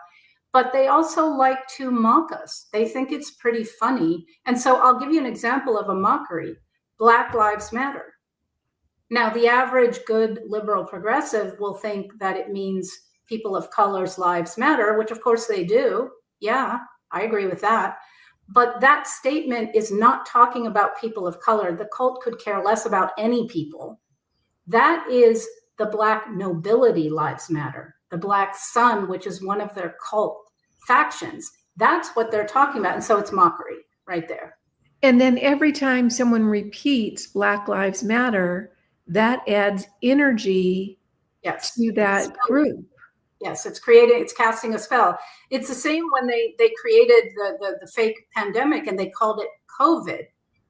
But they also like to mock us. They think it's pretty funny. And so I'll give you an example of a mockery. Black Lives Matter. Now, the average good liberal progressive will think that it means people of color's lives matter, which of course they do. Yeah, I agree with that. But that statement is not talking about people of color. The cult could care less about any people. That is the Black nobility lives matter. The Black Sun, which is one of their cult factions. That's what they're talking about. And so it's mockery right there. And then every time someone repeats Black Lives Matter, that adds energy to that group. Yes, it's casting a spell. It's the same when they created the fake pandemic and they called it COVID.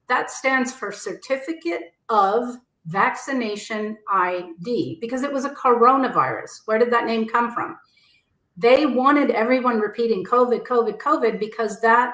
That stands for Certificate of Vaccination ID, because it was a coronavirus. Where did that name come from? They wanted everyone repeating COVID, COVID, COVID, because that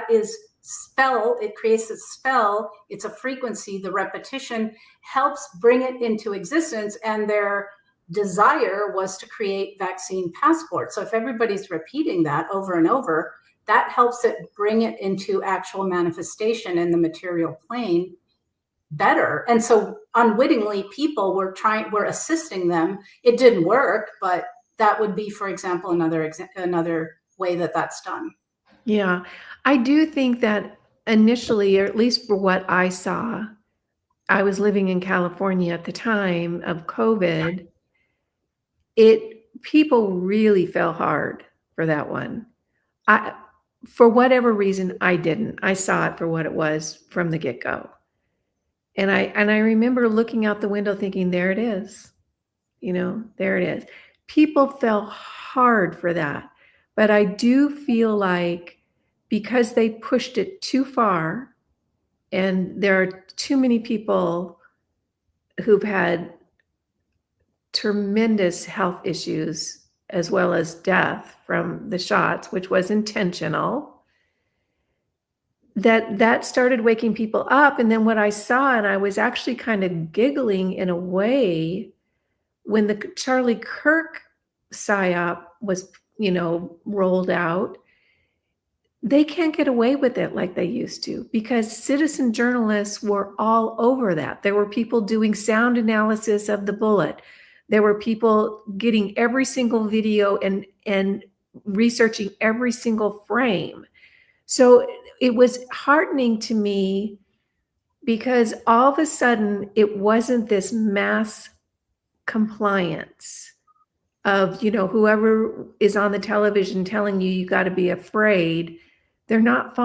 is spell. It creates a spell. It's a frequency. The repetition helps bring it into existence, and their desire was to create vaccine passports. So if everybody's repeating that over and over, that helps it bring it into actual manifestation in the material plane better. And so unwittingly, people were assisting them. It didn't work, but that would be, for example, another way that that's done. Yeah, I do think that initially, or at least for what I saw, I was living in California at the time of COVID. People really fell hard for that one. for whatever reason, I didn't. I saw it for what it was from the get-go. And I remember looking out the window thinking, "There it is." There it is. People fell hard for that, but I do feel like because they pushed it too far, and there are too many people who've had tremendous health issues as well as death from the shots, which was intentional, that started waking people up. And then what I saw, and I was actually kind of giggling in a way, when the Charlie Kirk psyop was, rolled out, they can't get away with it like they used to because citizen journalists were all over that. There were people doing sound analysis of the bullet. There were people getting every single video and researching every single frame. So it was heartening to me because all of a sudden it wasn't this mass compliance of, whoever is on the television telling you you got to be afraid. They're not,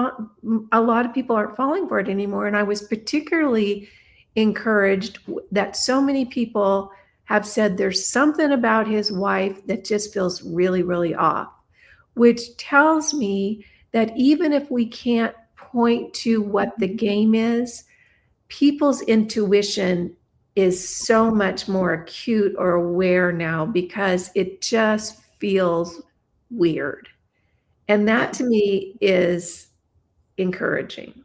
a lot of people aren't falling for it anymore. And I was particularly encouraged that so many people have said there's something about his wife that just feels really, really off, which tells me that even if we can't point to what the game is, people's intuition is so much more acute or aware now because it just feels weird. And that to me is encouraging.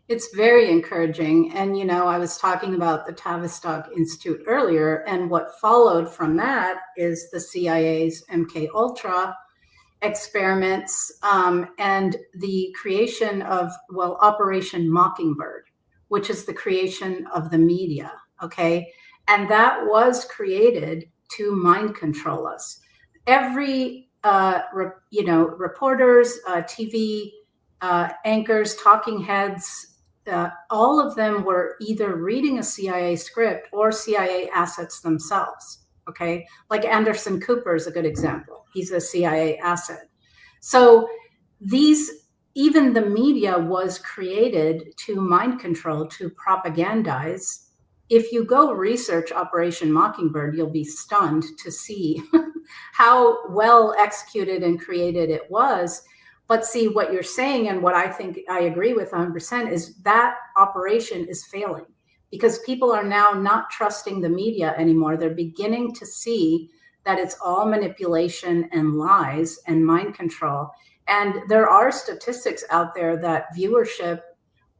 It's very encouraging. And, I was talking about the Tavistock Institute earlier, and what followed from that is the CIA's MK Ultra experiments and the creation of, Operation Mockingbird, which is the creation of the media. Okay. And that was created to mind control us. Every, reporters, TV anchors, talking heads, all of them were either reading a CIA script or CIA assets themselves. Okay. Like Anderson Cooper is a good example. He's a CIA asset. So even the media was created to mind control, to propagandize. If you go research Operation Mockingbird, you'll be stunned to see how well executed and created it was. But see, what you're saying, and what I think I agree with 100%, is that operation is failing because people are now not trusting the media anymore. They're beginning to see that it's all manipulation and lies and mind control. And there are statistics out there that viewership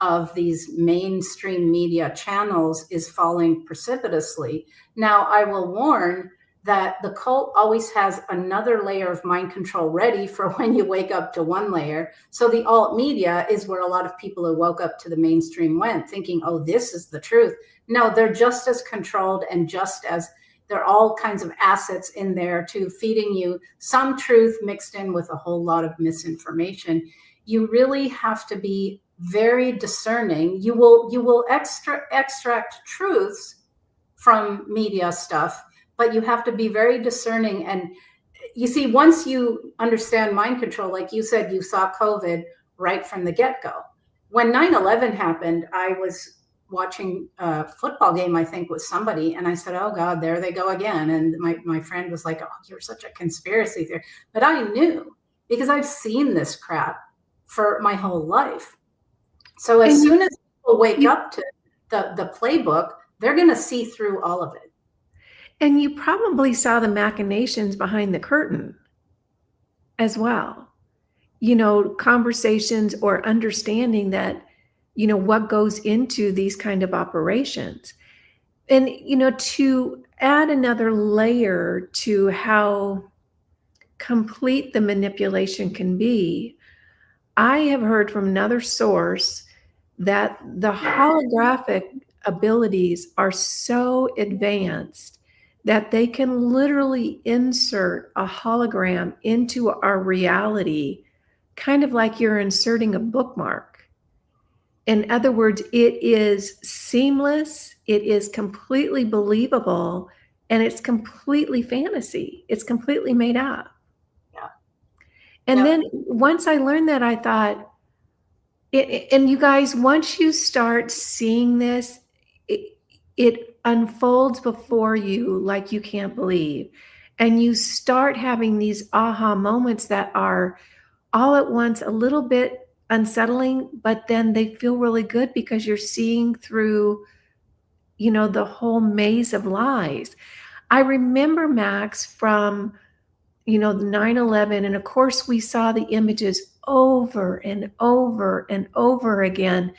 of these mainstream media channels is falling precipitously. Now, I will warn that the cult always has another layer of mind control ready for when you wake up to one layer. So the alt media is where a lot of people who woke up to the mainstream went, thinking, oh, this is the truth. No, they're just as controlled, and just as there are all kinds of assets in there to feeding you some truth mixed in with a whole lot of misinformation. You really have to be very discerning. You will extract truths from media stuff, but you have to be very discerning. And you see, once you understand mind control, like you said, you saw COVID right from the get-go. When 9/11 happened, I was watching a football game, I think, with somebody, and I said, oh God, there they go again. And my friend was like, oh, you're such a conspiracy theorist. But I knew, because I've seen this crap for my whole life. So as soon as people wake up to the playbook, they're going to see through all of it. And you probably saw the machinations behind the curtain as well. Conversations or understanding that, what goes into these kind of operations. And, to add another layer to how complete the manipulation can be, I have heard from another source that the holographic abilities are so advanced that they can literally insert a hologram into our reality, kind of like you're inserting a bookmark. In other words, it is seamless, it is completely believable, and it's completely fantasy. It's completely made up. Yeah. And Yep. then once I learned that, I thought, and you guys, once you start seeing this, it unfolds before you like you can't believe. And you start having these aha moments that are all at once a little bit unsettling, but then they feel really good because you're seeing through, the whole maze of lies. I remember, Max, from, the 9/11, and of course we saw the images over and over and over again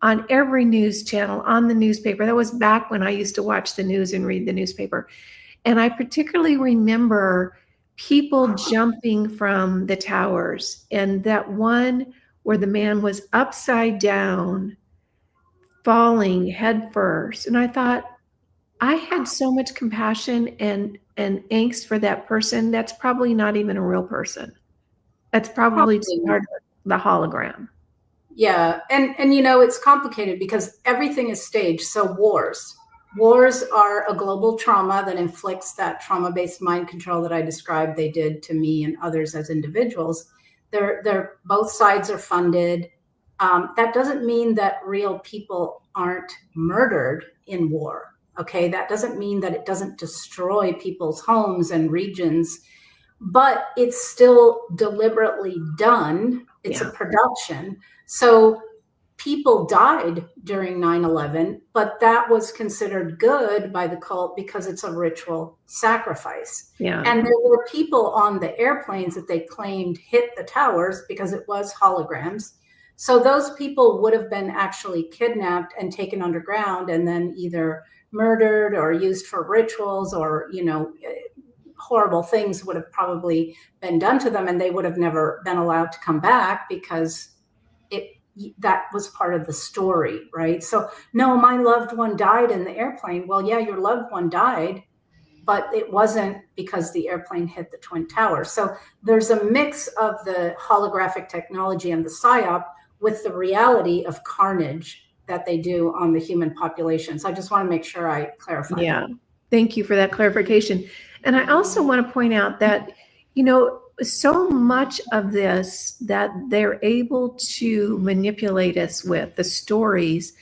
on every news channel, on the newspaper. That was back when I used to watch the news and read the newspaper. And I particularly remember people jumping from the towers, and that one where the man was upside down, falling head first. And I thought, I had so much compassion and angst for that person. That's probably not even a real person. That's probably just Probably part not. of the hologram. Yeah, and it's complicated because everything is staged. So wars are a global trauma that inflicts that trauma-based mind control that I described they did to me and others as individuals. They're both sides are funded. That doesn't mean that real people aren't murdered in war. Okay, that doesn't mean that it doesn't destroy people's homes and regions, but it's still deliberately done. It's a Yeah. production. So people died during 9/11, but that was considered good by the cult because it's a ritual sacrifice. Yeah. And there were people on the airplanes that they claimed hit the towers because it was holograms. So those people would have been actually kidnapped and taken underground and then either murdered or used for rituals, or horrible things would have probably been done to them, and they would have never been allowed to come back because that was part of the story, right? So no, my loved one died in the airplane. Well, yeah, your loved one died, but it wasn't because the airplane hit the Twin Towers. So there's a mix of the holographic technology and the psyop with the reality of carnage that they do on the human population. So I just want to make sure I clarify Yeah. that. Thank you for that clarification. And I also want to point out that, so much of this that they're able to manipulate us with, the stories,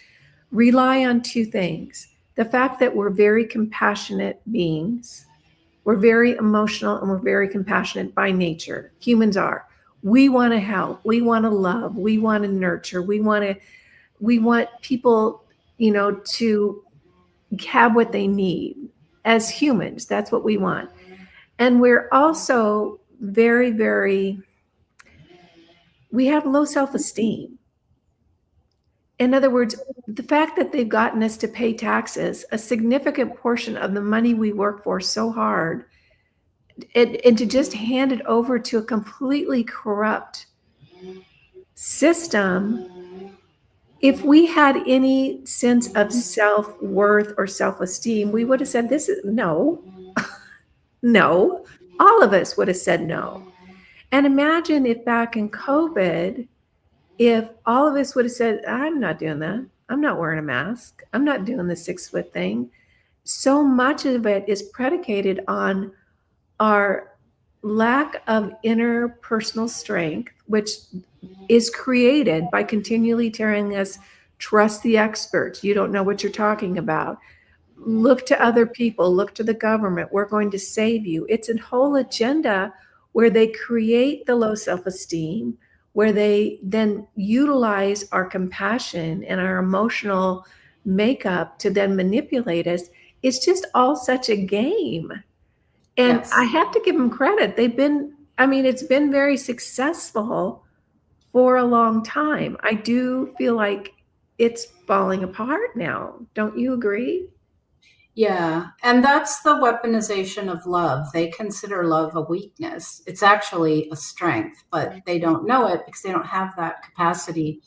rely on two things: the fact that we're very compassionate beings, we're very emotional, and we're very compassionate by nature. Humans are. We want to help, we want to love, we want to nurture, we want people, to have what they need. As humans, that's what we want. And we're also very, very, we have low self-esteem. In other words, the fact that they've gotten us to pay taxes, a significant portion of the money we work for so hard, and to just hand it over to a completely corrupt system. If we had any sense of self-worth or self-esteem, we would have said, this is no, no. All of us would have said no. And imagine if back in COVID, if all of us would have said, I'm not doing that. I'm not wearing a mask. I'm not doing the 6-foot thing. So much of it is predicated on our lack of interpersonal strength, which is created by continually telling us, trust the experts. You don't know what you're talking about. Look to other people, look to the government. We're going to save you. It's a whole agenda where they create the low self-esteem, where they then utilize our compassion and our emotional makeup to then manipulate us. It's just all such a game. And I Yes. have to give them credit. It's been very successful for a long time. I do feel like it's falling apart now. Don't you agree? Yeah. And that's the weaponization of love. They consider love a weakness. It's actually a strength, but they don't know it because they don't have that capacity.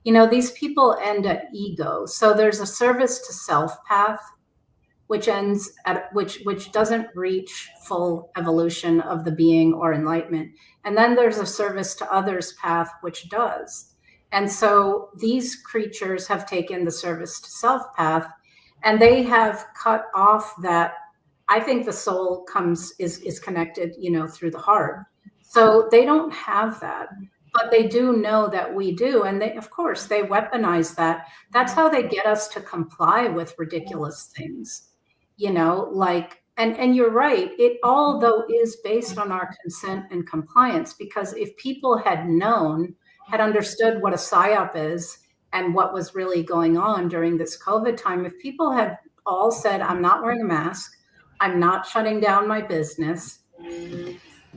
These people end at ego. So there's a service to self path, which ends at which doesn't reach full evolution of the being or enlightenment. And then there's a service to others path, which does. And so these creatures have taken the service to self path, and they have cut off that. I think the soul is connected, through the heart. So they don't have that, but they do know that we do. And they, of course, they weaponize that. That's how they get us to comply with ridiculous things, like, and you're right. It all, though, is based on our consent and compliance, because if people had known, had understood what a PSYOP is and what was really going on during this COVID time, if people had all said, I'm not wearing a mask, I'm not shutting down my business,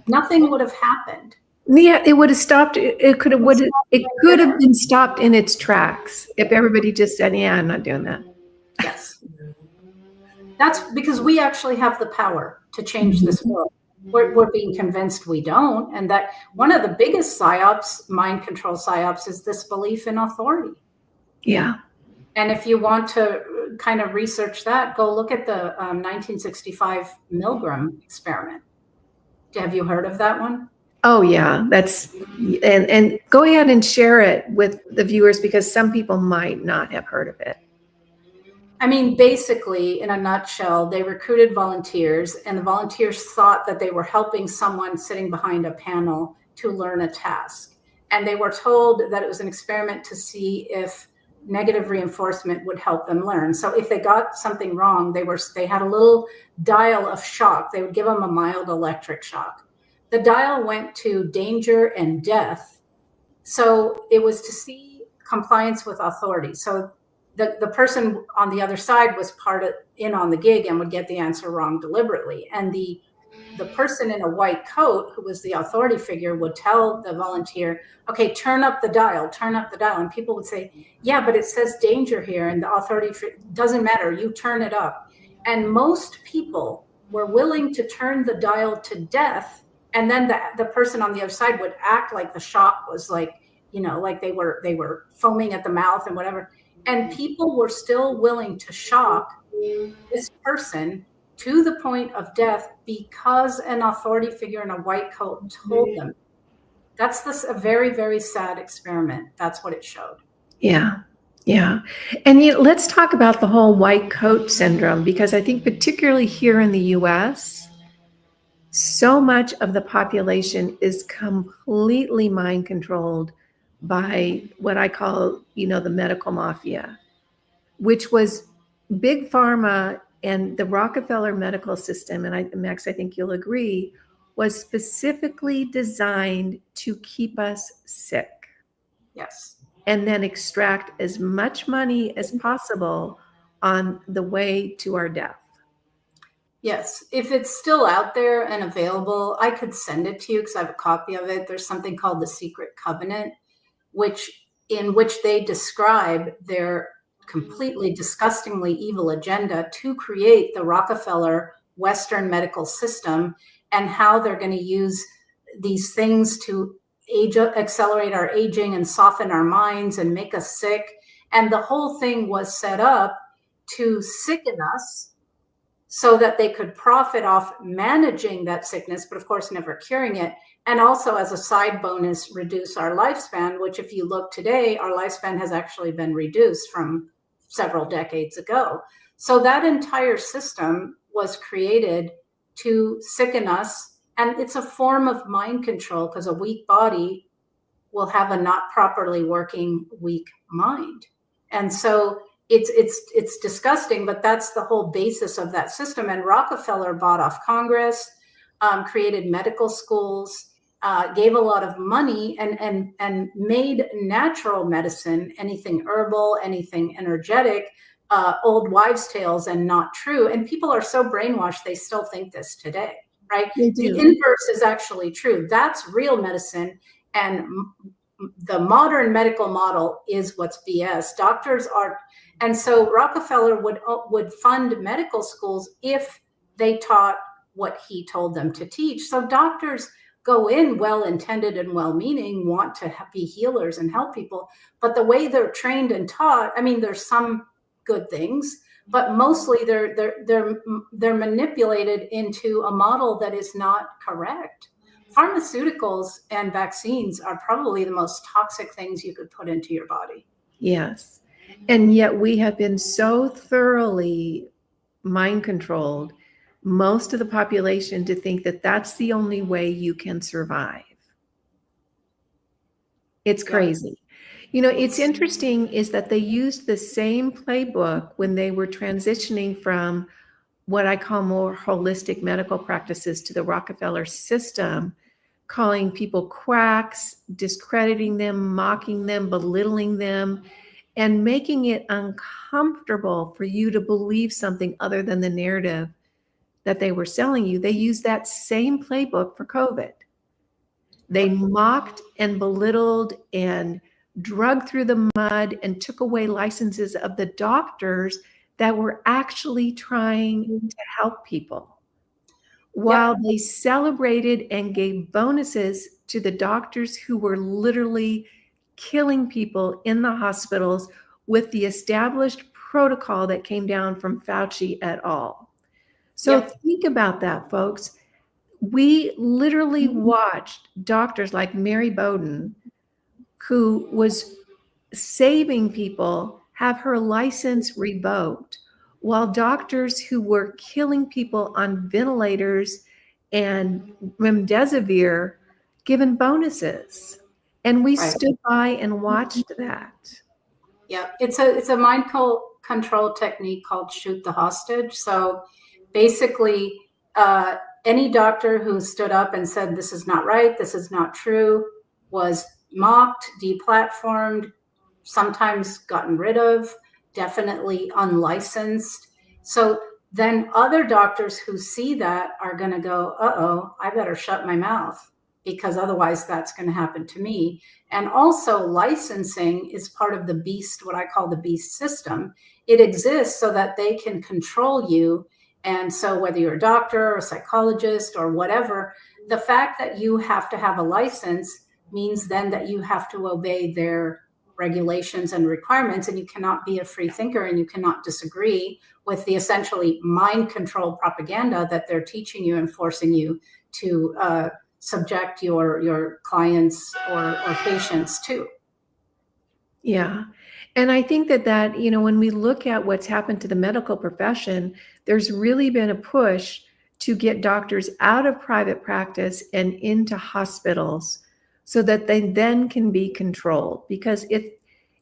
nothing would have happened. Yeah, it would have stopped. It could have been stopped in its tracks if everybody just said, "Yeah, I'm not doing that." Yes. That's because we actually have the power to change this world. We're being convinced we don't. And that one of the biggest psyops, mind control psyops, is this belief in authority. Yeah. And if you want to kind of research that, go look at the 1965 Milgram experiment. Have you heard of that one? Oh yeah, and go ahead and share it with the viewers, because some people might not have heard of it. I mean, basically, in a nutshell, they recruited volunteers, and the volunteers thought that they were helping someone sitting behind a panel to learn a task. And they were told that it was an experiment to see if negative reinforcement would help them learn. So if they got something wrong, they had a little dial of shock. They would give them a mild electric shock. The dial went to danger and death. So it was to see compliance with authority. So the person on the other side was in on the gig and would get the answer wrong deliberately. And the person in a white coat, who was the authority figure, would tell the volunteer, okay, turn up the dial. And people would say, yeah, but it says danger here. And the authority doesn't matter. You turn it up. And most people were willing to turn the dial to death. And then the person on the other side would act like the shock was like, like they were foaming at the mouth and whatever. And people were still willing to shock this person to the point of death because an authority figure in a white coat told them. That's a very, very sad experiment. That's what it showed. Yeah. Yeah. And let's talk about the whole white coat syndrome, because I think particularly here in the US, so much of the population is completely mind controlled by what I call, the medical mafia, which was big pharma and the Rockefeller medical system. And Max, I think you'll agree, was specifically designed to keep us sick. Yes. And then extract as much money as possible on the way to our death. Yes. If it's still out there and available, I could send it to you because I have a copy of it. There's something called the Secret Covenant, in which they describe their completely disgustingly evil agenda to create the Rockefeller Western medical system, and how they're going to use these things to accelerate our aging and soften our minds and make us sick. And the whole thing was set up to sicken us so that they could profit off managing that sickness, but of course never curing it. And also, as a side bonus, reduce our lifespan, which if you look today, our lifespan has actually been reduced from several decades ago. So that entire system was created to sicken us. And it's a form of mind control, because a weak body will have a not properly working weak mind. And so it's disgusting, but that's the whole basis of that system. And Rockefeller bought off Congress, created medical schools, gave a lot of money, and made natural medicine, anything herbal, anything energetic, old wives' tales and not true. And people are so brainwashed, they still think this today, right? The inverse is actually true. That's real medicine. And the modern medical model is what's BS. Doctors are, and so Rockefeller would fund medical schools if they taught what he told them to teach. So doctors go in well-intended and well-meaning, want to be healers and help people, but the way they're trained and taught, I mean, there's some good things, but mostly they're manipulated into a model that is not correct. Pharmaceuticals and vaccines are probably the most toxic things you could put into your body. Yes. And yet we have been so thoroughly mind controlled most of the population to think that that's the only way you can survive. It's crazy. You know, it's interesting is that they used the same playbook when they were transitioning from what I call more holistic medical practices to the Rockefeller system, calling people quacks, discrediting them, mocking them, belittling them, and making it uncomfortable for you to believe something other than the narrative that they were selling you. They used that same playbook for COVID. They mocked and belittled and drug through the mud and took away licenses of the doctors that were actually trying to help people, while they celebrated and gave bonuses to the doctors who were literally killing people in the hospitals with the established protocol that came down from Fauci et al. So think about that, folks. We literally watched doctors like Mary Bowden, who was saving people, have her license revoked, while doctors who were killing people on ventilators and remdesivir given bonuses. And we stood by and watched that. Yeah, it's a mind control technique called shoot the hostage. So basically, any doctor who stood up and said, this is not right, this is not true, was mocked, deplatformed, sometimes gotten rid of, definitely unlicensed. So then other doctors who see that are going to go, uh-oh, I better shut my mouth, because otherwise that's going to happen to me. And also licensing is part of the beast, what I call the beast system. It exists so that they can control you. And so whether you're a doctor or a psychologist or whatever, the fact that you have to have a license means then that you have to obey their regulations and requirements, and you cannot be a free thinker, and you cannot disagree with the essentially mind control propaganda that they're teaching you and forcing you to subject your clients or patients to. Yeah. And I think that, you know, when we look at what's happened to the medical profession, there's really been a push to get doctors out of private practice and into hospitals so that they then can be controlled. Because if,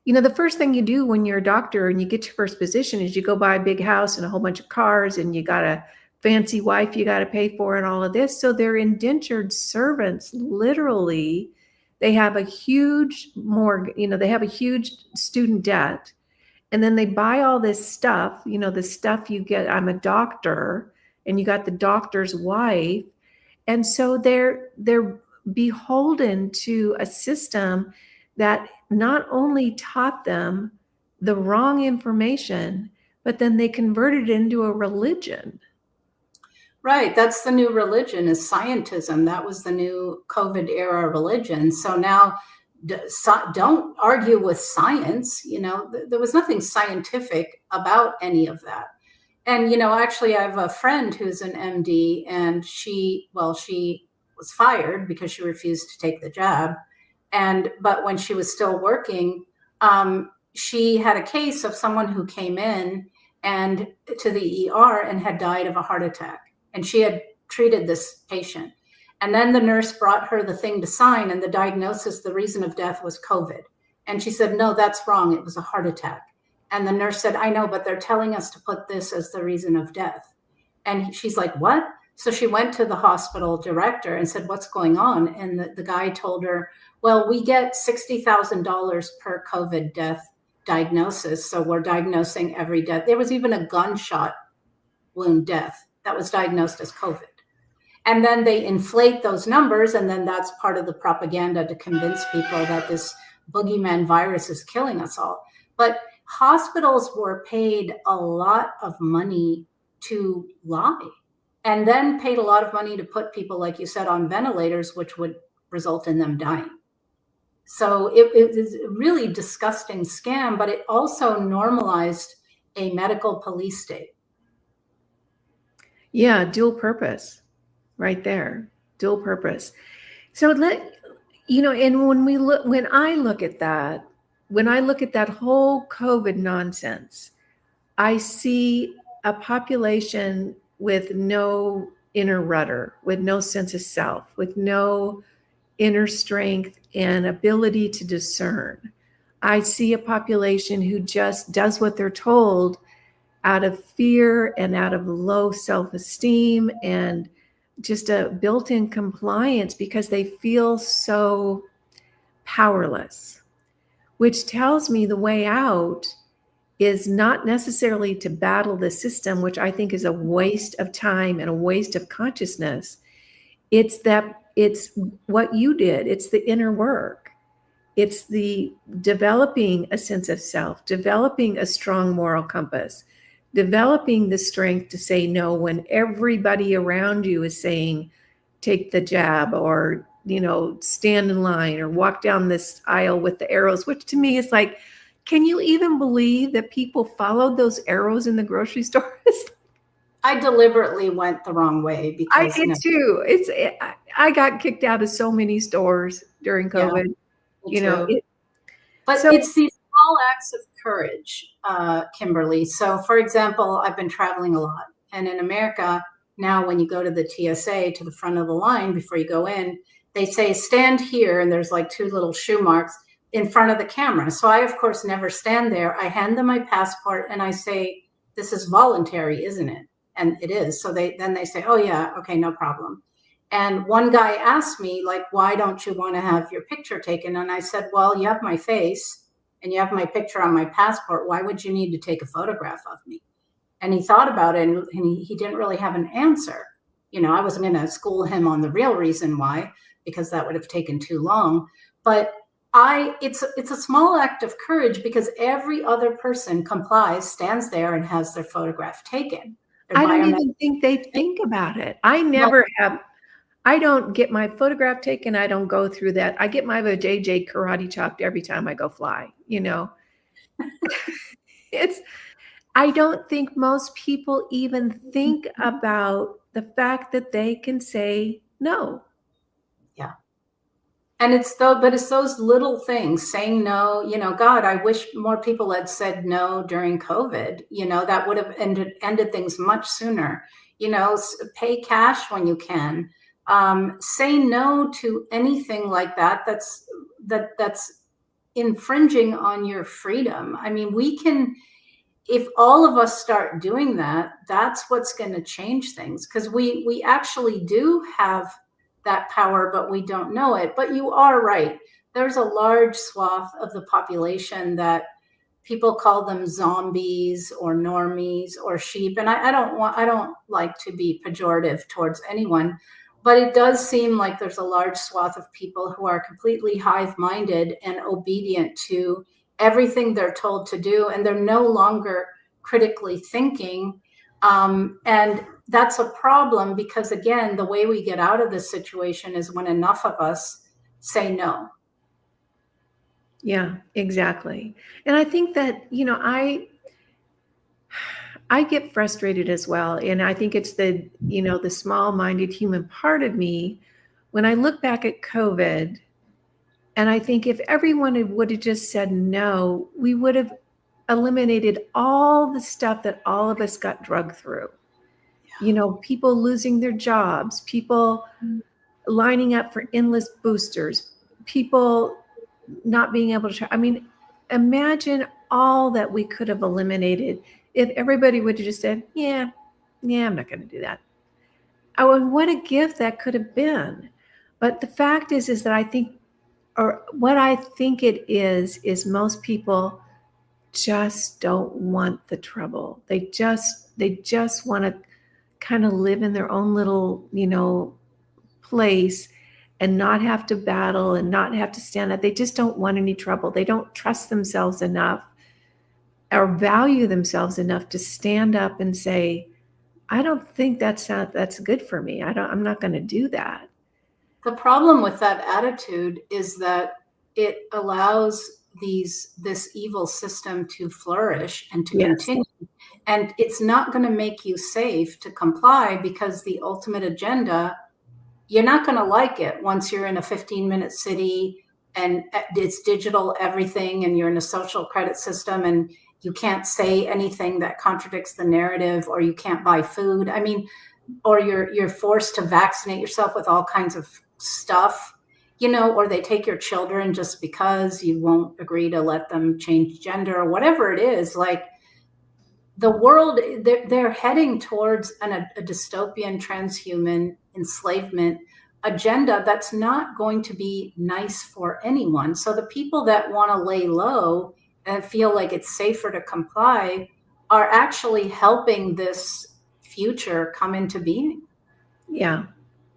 you know, the first thing you do when you're a doctor and you get your first position is you go buy a big house and a whole bunch of cars, and you got a fancy wife you got to pay for and all of this. So they're indentured servants, literally. They have a huge they have a huge student debt. And then they buy all this stuff, you know, the stuff you get. I'm a doctor, and you got the doctor's wife. And so they're beholden to a system that not only taught them the wrong information, but then they converted it into a religion. Right. That's the new religion, is scientism. That was the new COVID era religion. So now don't argue with science. You know, there was nothing scientific about any of that. And, you know, actually, I have a friend who's an MD, and she was fired because she refused to take the jab. But when she was still working, she had a case of someone who came in and to the ER and had died of a heart attack. And she had treated this patient. And then the nurse brought her the thing to sign, and the diagnosis, the reason of death was COVID. And she said, no, that's wrong. It was a heart attack. And the nurse said, I know, but they're telling us to put this as the reason of death. And she's like, what? So she went to the hospital director and said, what's going on? And the guy told her, well, we get $60,000 per COVID death diagnosis. So we're diagnosing every death. There was even a gunshot wound death that was diagnosed as COVID. And then they inflate those numbers, and then that's part of the propaganda to convince people that this boogeyman virus is killing us all. But hospitals were paid a lot of money to lie, and then paid a lot of money to put people, like you said, on ventilators, which would result in them dying. So it is a really disgusting scam, but it also normalized a medical police state. Yeah, dual purpose right there. Dual purpose. So and when I look at that whole COVID nonsense, I see a population with no inner rudder, with no sense of self, with no inner strength and ability to discern. I see a population who just does what they're told out of fear and out of low self-esteem and just a built-in compliance because they feel so powerless, which tells me the way out is not necessarily to battle the system, which I think is a waste of time and a waste of consciousness. It's what you did. It's the inner work. It's the developing a sense of self, developing a strong moral compass, developing the strength to say no when everybody around you is saying, take the jab, or, stand in line or walk down this aisle with the arrows, which to me is like, can you even believe that people followed those arrows in the grocery stores? I deliberately went the wrong way I because did too. I got kicked out of so many stores during COVID. me too. But So it's these small acts of courage, Kimberly. So, for example, I've been traveling a lot. And in America, now when you go to the TSA, to the front of the line before you go in, they say, stand here. And there's like 2 little shoe marks in front of the camera. So I, of course, never stand there. I hand them my passport and I say, this is voluntary, isn't it? And it is. So they say, oh, yeah, okay, no problem. And one guy asked me, like, why don't you want to have your picture taken? And I said, well, you have my face and you have my picture on my passport. Why would you need to take a photograph of me? And he thought about it and he didn't really have an answer. I wasn't going to school him on the real reason why, because that would have taken too long. But it's a small act of courage because every other person complies, stands there and has their photograph taken. I don't even think they think about it. I don't get my photograph taken. I don't go through that. I get my JJ karate chopped every time I go fly, I don't think most people even think about the fact that they can say no. Yeah. And it's those little things, saying no. God, I wish more people had said no during COVID. That would have ended things much sooner. Pay cash when you can. Say no to anything like that. That's infringing on your freedom. I mean, if all of us start doing that, that's what's going to change things, because we actually do have that power, but we don't know it. But you are right. There's a large swath of the population that people call them zombies or normies or sheep. And I don't like to be pejorative towards anyone, but it does seem like there's a large swath of people who are completely hive-minded and obedient to everything they're told to do, and they're no longer critically thinking. And that's a problem because, again, the way we get out of this situation is when enough of us say no. Yeah, exactly. And I think that, I get frustrated as well. And I think it's the small-minded human part of me when I look back at COVID. And I think if everyone would have just said no, we would have eliminated all the stuff that all of us got drugged through. People losing their jobs, people lining up for endless boosters, people not being able to, imagine all that we could have eliminated if everybody would have just said, yeah, I'm not going to do that. Oh, and what a gift that could have been. But the fact is that I think, or what I think it is most people just don't want the trouble. They just want to kind of live in their own little, place and not have to battle and not have to stand up. They just don't want any trouble. They don't trust themselves enough or value themselves enough to stand up and say, I don't think that's good for me. I'm not going to do that. The problem with that attitude is that it allows this evil system to flourish and to continue. And it's not going to make you safe to comply, because the ultimate agenda, you're not going to like it once you're in a 15-minute city and it's digital everything, and you're in a social credit system, and you can't say anything that contradicts the narrative, or you can't buy food. I mean, or you're forced to vaccinate yourself with all kinds of stuff, or they take your children just because you won't agree to let them change gender or whatever it is. Like, the world, they're heading towards a dystopian transhuman enslavement agenda that's not going to be nice for anyone. So the people that want to lay low and feel like it's safer to comply are actually helping this future come into being. Yeah.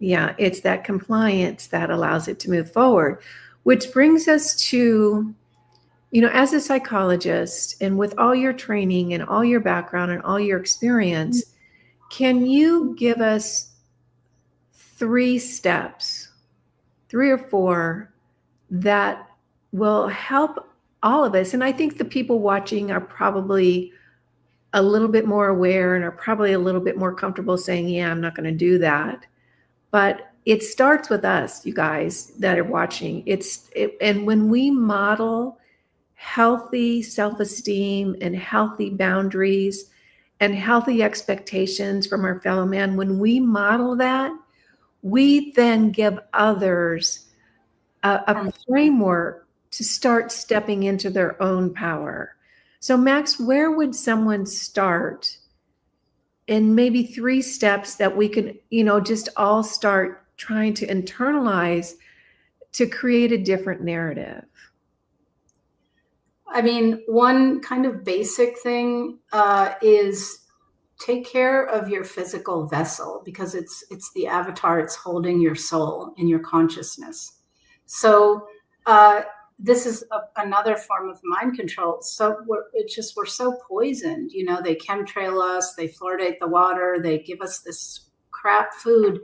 Yeah. It's that compliance that allows it to move forward, which brings us to, as a psychologist and with all your training and all your background and all your experience, can you give us 3 steps, 3 or 4, that will help all of us? And I think the people watching are probably a little bit more aware and are probably a little bit more comfortable saying, yeah, I'm not going to do that. But it starts with us, you guys that are watching. And when we model healthy self-esteem and healthy boundaries and healthy expectations from our fellow man, when we model that, we then give others a framework to start stepping into their own power. So Max, where would someone start in maybe 3 steps that we could, just all start trying to internalize to create a different narrative? I mean, one kind of basic thing is take care of your physical vessel, because it's the avatar. It's holding your soul and your consciousness. So this is another form of mind control. So we're so poisoned. They chemtrail us, they fluoridate the water, they give us this crap food.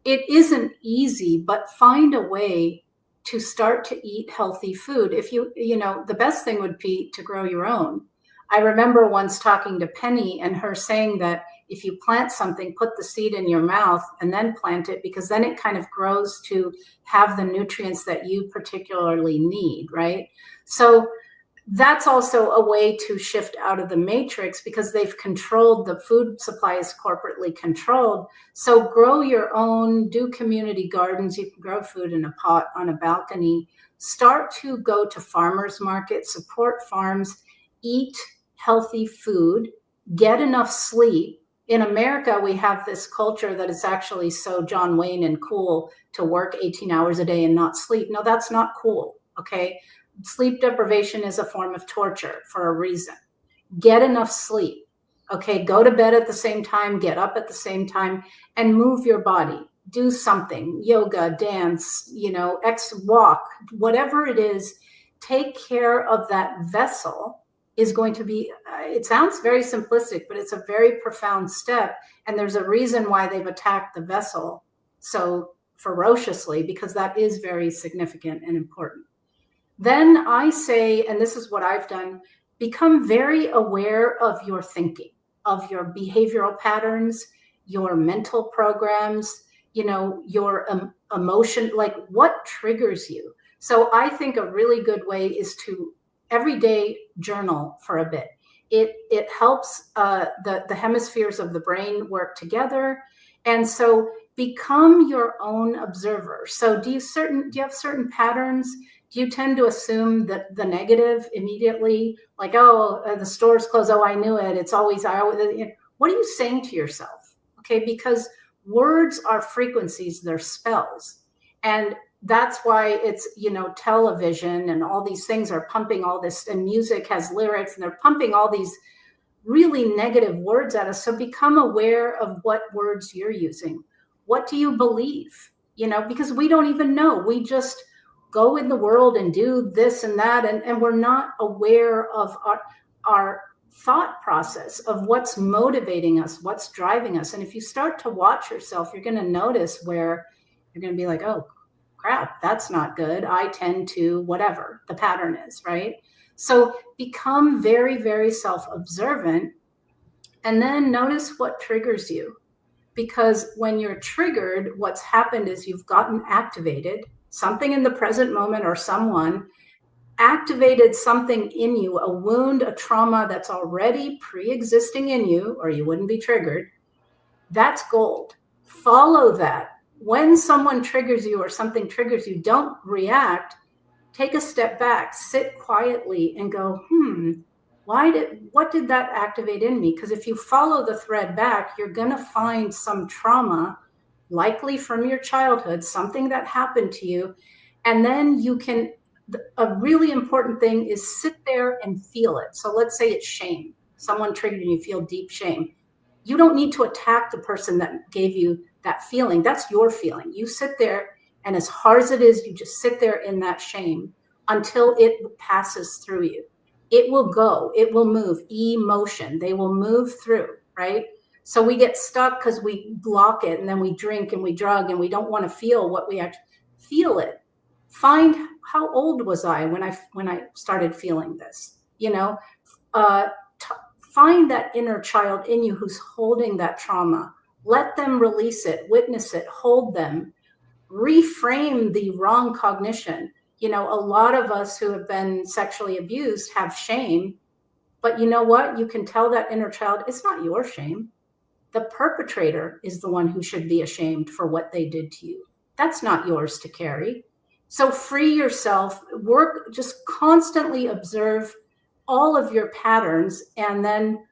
It isn't easy, but find a way to start to eat healthy food. If the best thing would be to grow your own. I remember once talking to Penny and her saying that if you plant something, put the seed in your mouth and then plant it, because then it kind of grows to have the nutrients that you particularly need, right? So that's also a way to shift out of the matrix, because they've controlled the food supply, is corporately controlled. So grow your own, do community gardens. You can grow food in a pot on a balcony. Start to go to farmers markets, support farms, eat healthy food, get enough sleep. In America, we have this culture that is actually so John Wayne and cool to work 18 hours a day and not sleep. No, that's not cool, okay? Sleep deprivation is a form of torture for a reason. Get enough sleep, okay? Go to bed at the same time, get up at the same time, and move your body. Do something, yoga, dance, walk, whatever it is. Take care of that vessel is going to be, it sounds very simplistic, but it's a very profound step. And there's a reason why they've attacked the vessel so ferociously, because that is very significant and important. Then I say, and this is what I've done, become very aware of your thinking, of your behavioral patterns, your mental programs, your emotion, like what triggers you. So I think a really good way is to every day journal for a bit. It helps the hemispheres of the brain work together. And so become your own observer. So do you have certain patterns? Do you tend to assume that the negative immediately, like, the store's closed, I knew it, it's always, what are you saying to yourself? Okay, because words are frequencies, they're spells. And that's why it's, television and all these things are pumping all this, and music has lyrics, and they're pumping all these really negative words at us. So become aware of what words you're using. What do you believe? Because we don't even know. We just go in the world and do this and that, and we're not aware of our thought process of what's motivating us, what's driving us. And if you start to watch yourself, you're going to notice where you're going to be like, oh crap, that's not good. I tend to whatever the pattern is, right? So become very, very self-observant, and then notice what triggers you. Because when you're triggered, what's happened is you've gotten activated, something in the present moment or someone activated something in you, a wound, a trauma that's already pre-existing in you, or you wouldn't be triggered. That's gold. Follow that. When someone triggers you or something triggers you, don't react. Take a step back, sit quietly and go, what did that activate in me? Because if you follow the thread back, you're going to find some trauma, likely from your childhood, something that happened to you. And then you can, a really important thing is sit there and feel it. So let's say it's shame. Someone triggered you, you feel deep shame. You don't need to attack the person that gave you that feeling. That's your feeling. You sit there, and as hard as it is, you just sit there in that shame until it passes through you. It will go, it will move. Emotion, they will move through, right? So we get stuck because we block it, and then we drink and we drug, and we don't want to feel what we actually feel it. Find, how old was I when I started feeling this? Find that inner child in you who's holding that trauma. Let them release it, witness it, hold them, reframe the wrong cognition. A lot of us who have been sexually abused have shame, but you know what? You can tell that inner child, it's not your shame. The perpetrator is the one who should be ashamed for what they did to you. That's not yours to carry. So free yourself, work, just constantly observe all of your patterns and then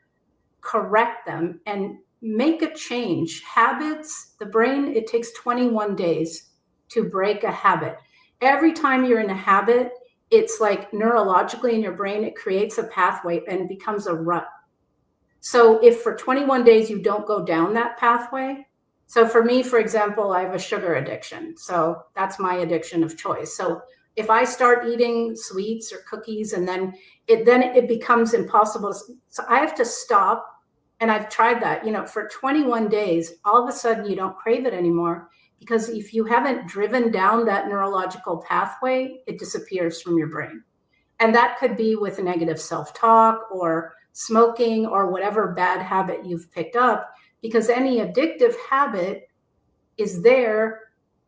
correct them and make a change. Habits, the brain, it takes 21 days to break a habit. Every time you're in a habit, it's like neurologically in your brain, it creates a pathway and it becomes a rut. So if for 21 days you don't go down that pathway, so for me, for example, I have a sugar addiction. So that's my addiction of choice. So if I start eating sweets or cookies and then it becomes impossible. So I have to stop. And I've tried that, for 21 days, all of a sudden you don't crave it anymore, because if you haven't driven down that neurological pathway, it disappears from your brain. And that could be with negative self-talk or smoking or whatever bad habit you've picked up, because any addictive habit is there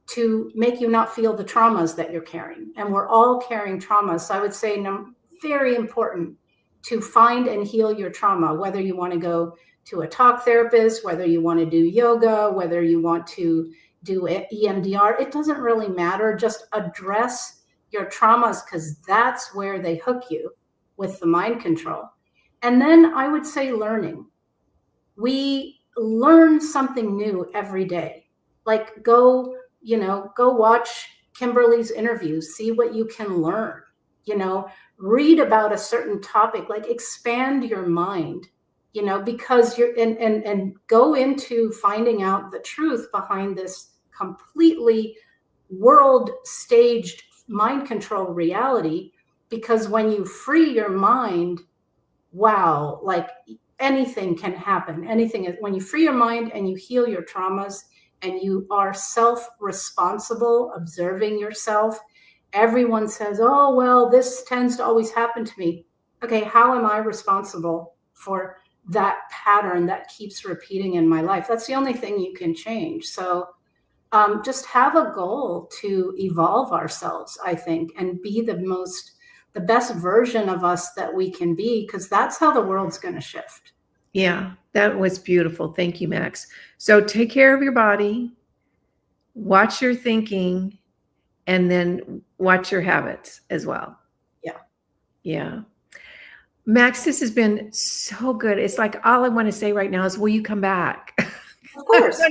to make you not feel the traumas that you're carrying. And we're all carrying traumas. So I would say very important to find and heal your trauma, whether you want to go to a talk therapist, whether you want to do yoga, whether you want to do EMDR, it doesn't really matter. Just address your traumas, because that's where they hook you with the mind control. And then I would say learning. We learn something new every day. Like go watch Kimberly's interviews, see what you can learn, read about a certain topic, like expand your mind, because you're and go into finding out the truth behind this completely world staged mind control reality. Because when you free your mind, wow, like anything can happen. When you free your mind and you heal your traumas and you are self-responsible, observing yourself. Everyone says, oh, well, this tends to always happen to me. Okay, how am I responsible for that pattern that keeps repeating in my life? That's the only thing you can change. So just have a goal to evolve ourselves, I think, and be the best version of us that we can be, because that's how the world's going to shift. Yeah, that was beautiful. Thank you, Max. So take care of your body, watch your thinking, and then watch your habits as well. Yeah. Yeah. Max, this has been so good. It's like all I want to say right now is, will you come back? Of course.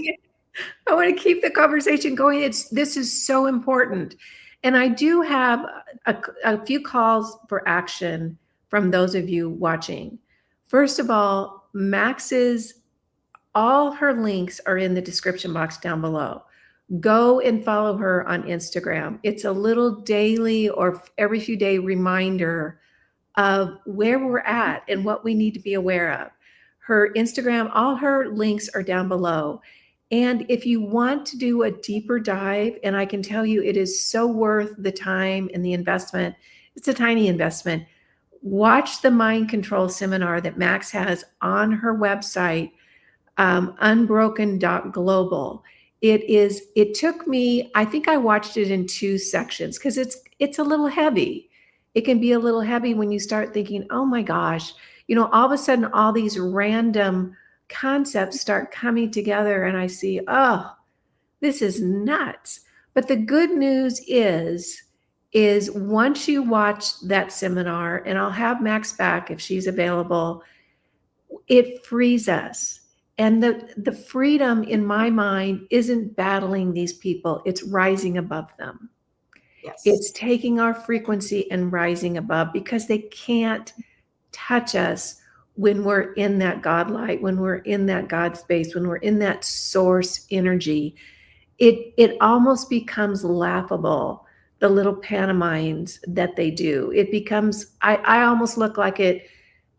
I want to keep the conversation going. This is so important. And I do have a few calls for action from those of you watching. First of all, all her links are in the description box down below. Go and follow her on Instagram. It's a little daily or every few day reminder of where we're at and what we need to be aware of. Her Instagram, all her links are down below. And if you want to do a deeper dive, and I can tell you it is so worth the time and the investment, it's a tiny investment. Watch the mind control seminar that Max has on her website, unbroken.global. It took me, I think I watched it in 2 sections because it's a little heavy. It can be a little heavy when you start thinking, oh my gosh, all of a sudden, all these random concepts start coming together, and I see, oh, this is nuts. But the good news is once you watch that seminar, and I'll have Max back if she's available, it frees us. And the freedom in my mind isn't battling these people, it's rising above them. Yes. It's taking our frequency and rising above, because they can't touch us when we're in that God light, when we're in that God space, when we're in that source energy. It almost becomes laughable, the little pantomimes that they do. It becomes, I almost look like it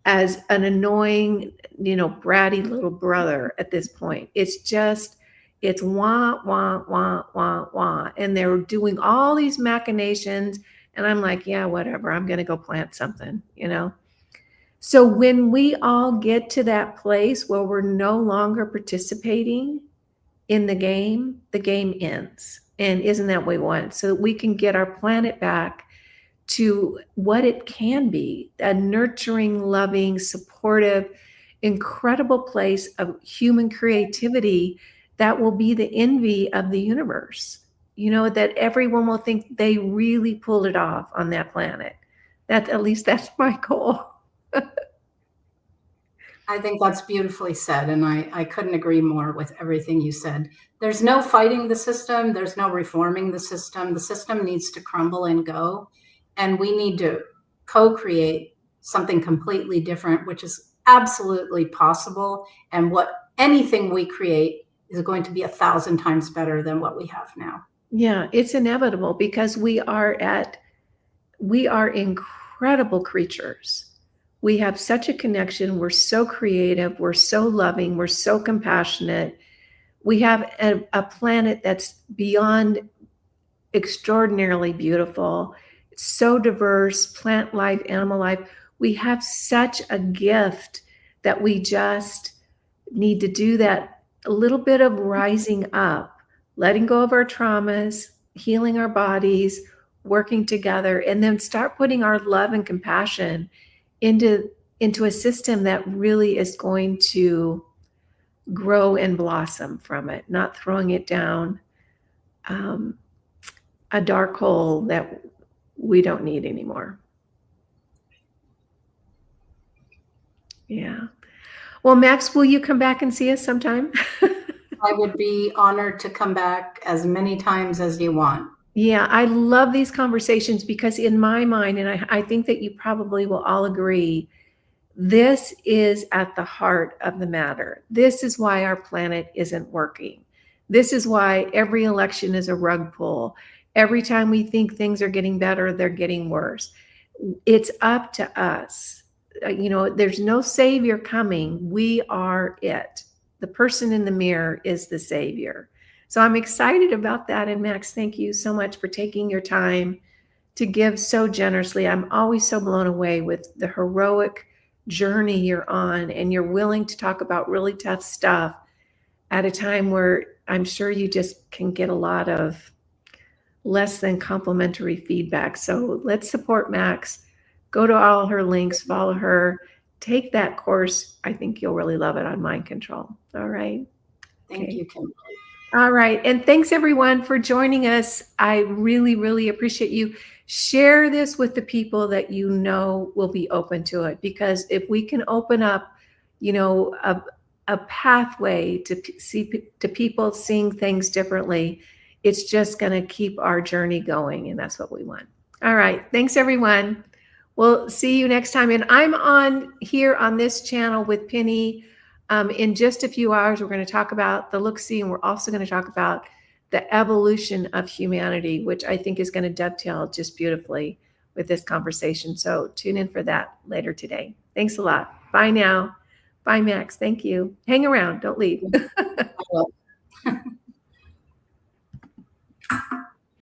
as an annoying, bratty little brother at this point. It's wah, wah, wah, wah, wah. And they're doing all these machinations. And I'm like, yeah, whatever. I'm going to go plant something, So when we all get to that place where we're no longer participating in the game ends. And isn't that what we want? So that we can get our planet back to what it can be, a nurturing, loving, supportive, incredible place of human creativity that will be the envy of the universe. That everyone will think they really pulled it off on that planet. At least that's my goal. I think that's beautifully said, and I couldn't agree more with everything you said. There's no fighting the system. There's no reforming the system. The system needs to crumble and go, and we need to co-create something completely different, which is absolutely possible. And anything we create is going to be 1,000 times better than what we have now. Yeah, it's inevitable, because we are incredible creatures. We have such a connection. We're so creative. We're so loving. We're so compassionate. We have a planet that's beyond extraordinarily beautiful. It's so diverse, plant life, animal life. We have such a gift that we just need to do that a little bit of rising up, letting go of our traumas, healing our bodies, working together, and then start putting our love and compassion into a system that really is going to grow and blossom from it, not throwing it down a dark hole that we don't need anymore. Yeah. Well, Max, will you come back and see us sometime? I would be honored to come back as many times as you want. Yeah, I love these conversations, because in my mind, and I think that you probably will all agree, this is at the heart of the matter. This is why our planet isn't working. This is why every election is a rug pull. Every time we think things are getting better, they're getting worse. It's up to us. There's no savior coming. We are it. The person in the mirror is the savior. So I'm excited about that. And Max, thank you so much for taking your time to give so generously. I'm always so blown away with the heroic journey you're on, and you're willing to talk about really tough stuff at a time where I'm sure you just can get a lot of less than complimentary feedback. So let's support Max. Go to all her links, follow her, take that course. I think you'll really love it on mind control. All right. Thank you, Kimberly. All right. And thanks everyone for joining us. I really, really appreciate you. Share this with the people that you know will be open to it, because if we can open up, a pathway to people seeing things differently, it's just going to keep our journey going. And that's what we want. All right. Thanks everyone. We'll see you next time. And I'm on here on this channel with Penny. In just a few hours, we're going to talk about the look-see, and we're also going to talk about the evolution of humanity, which I think is going to dovetail just beautifully with this conversation. So tune in for that later today. Thanks a lot. Bye now. Bye, Max. Thank you. Hang around. Don't leave.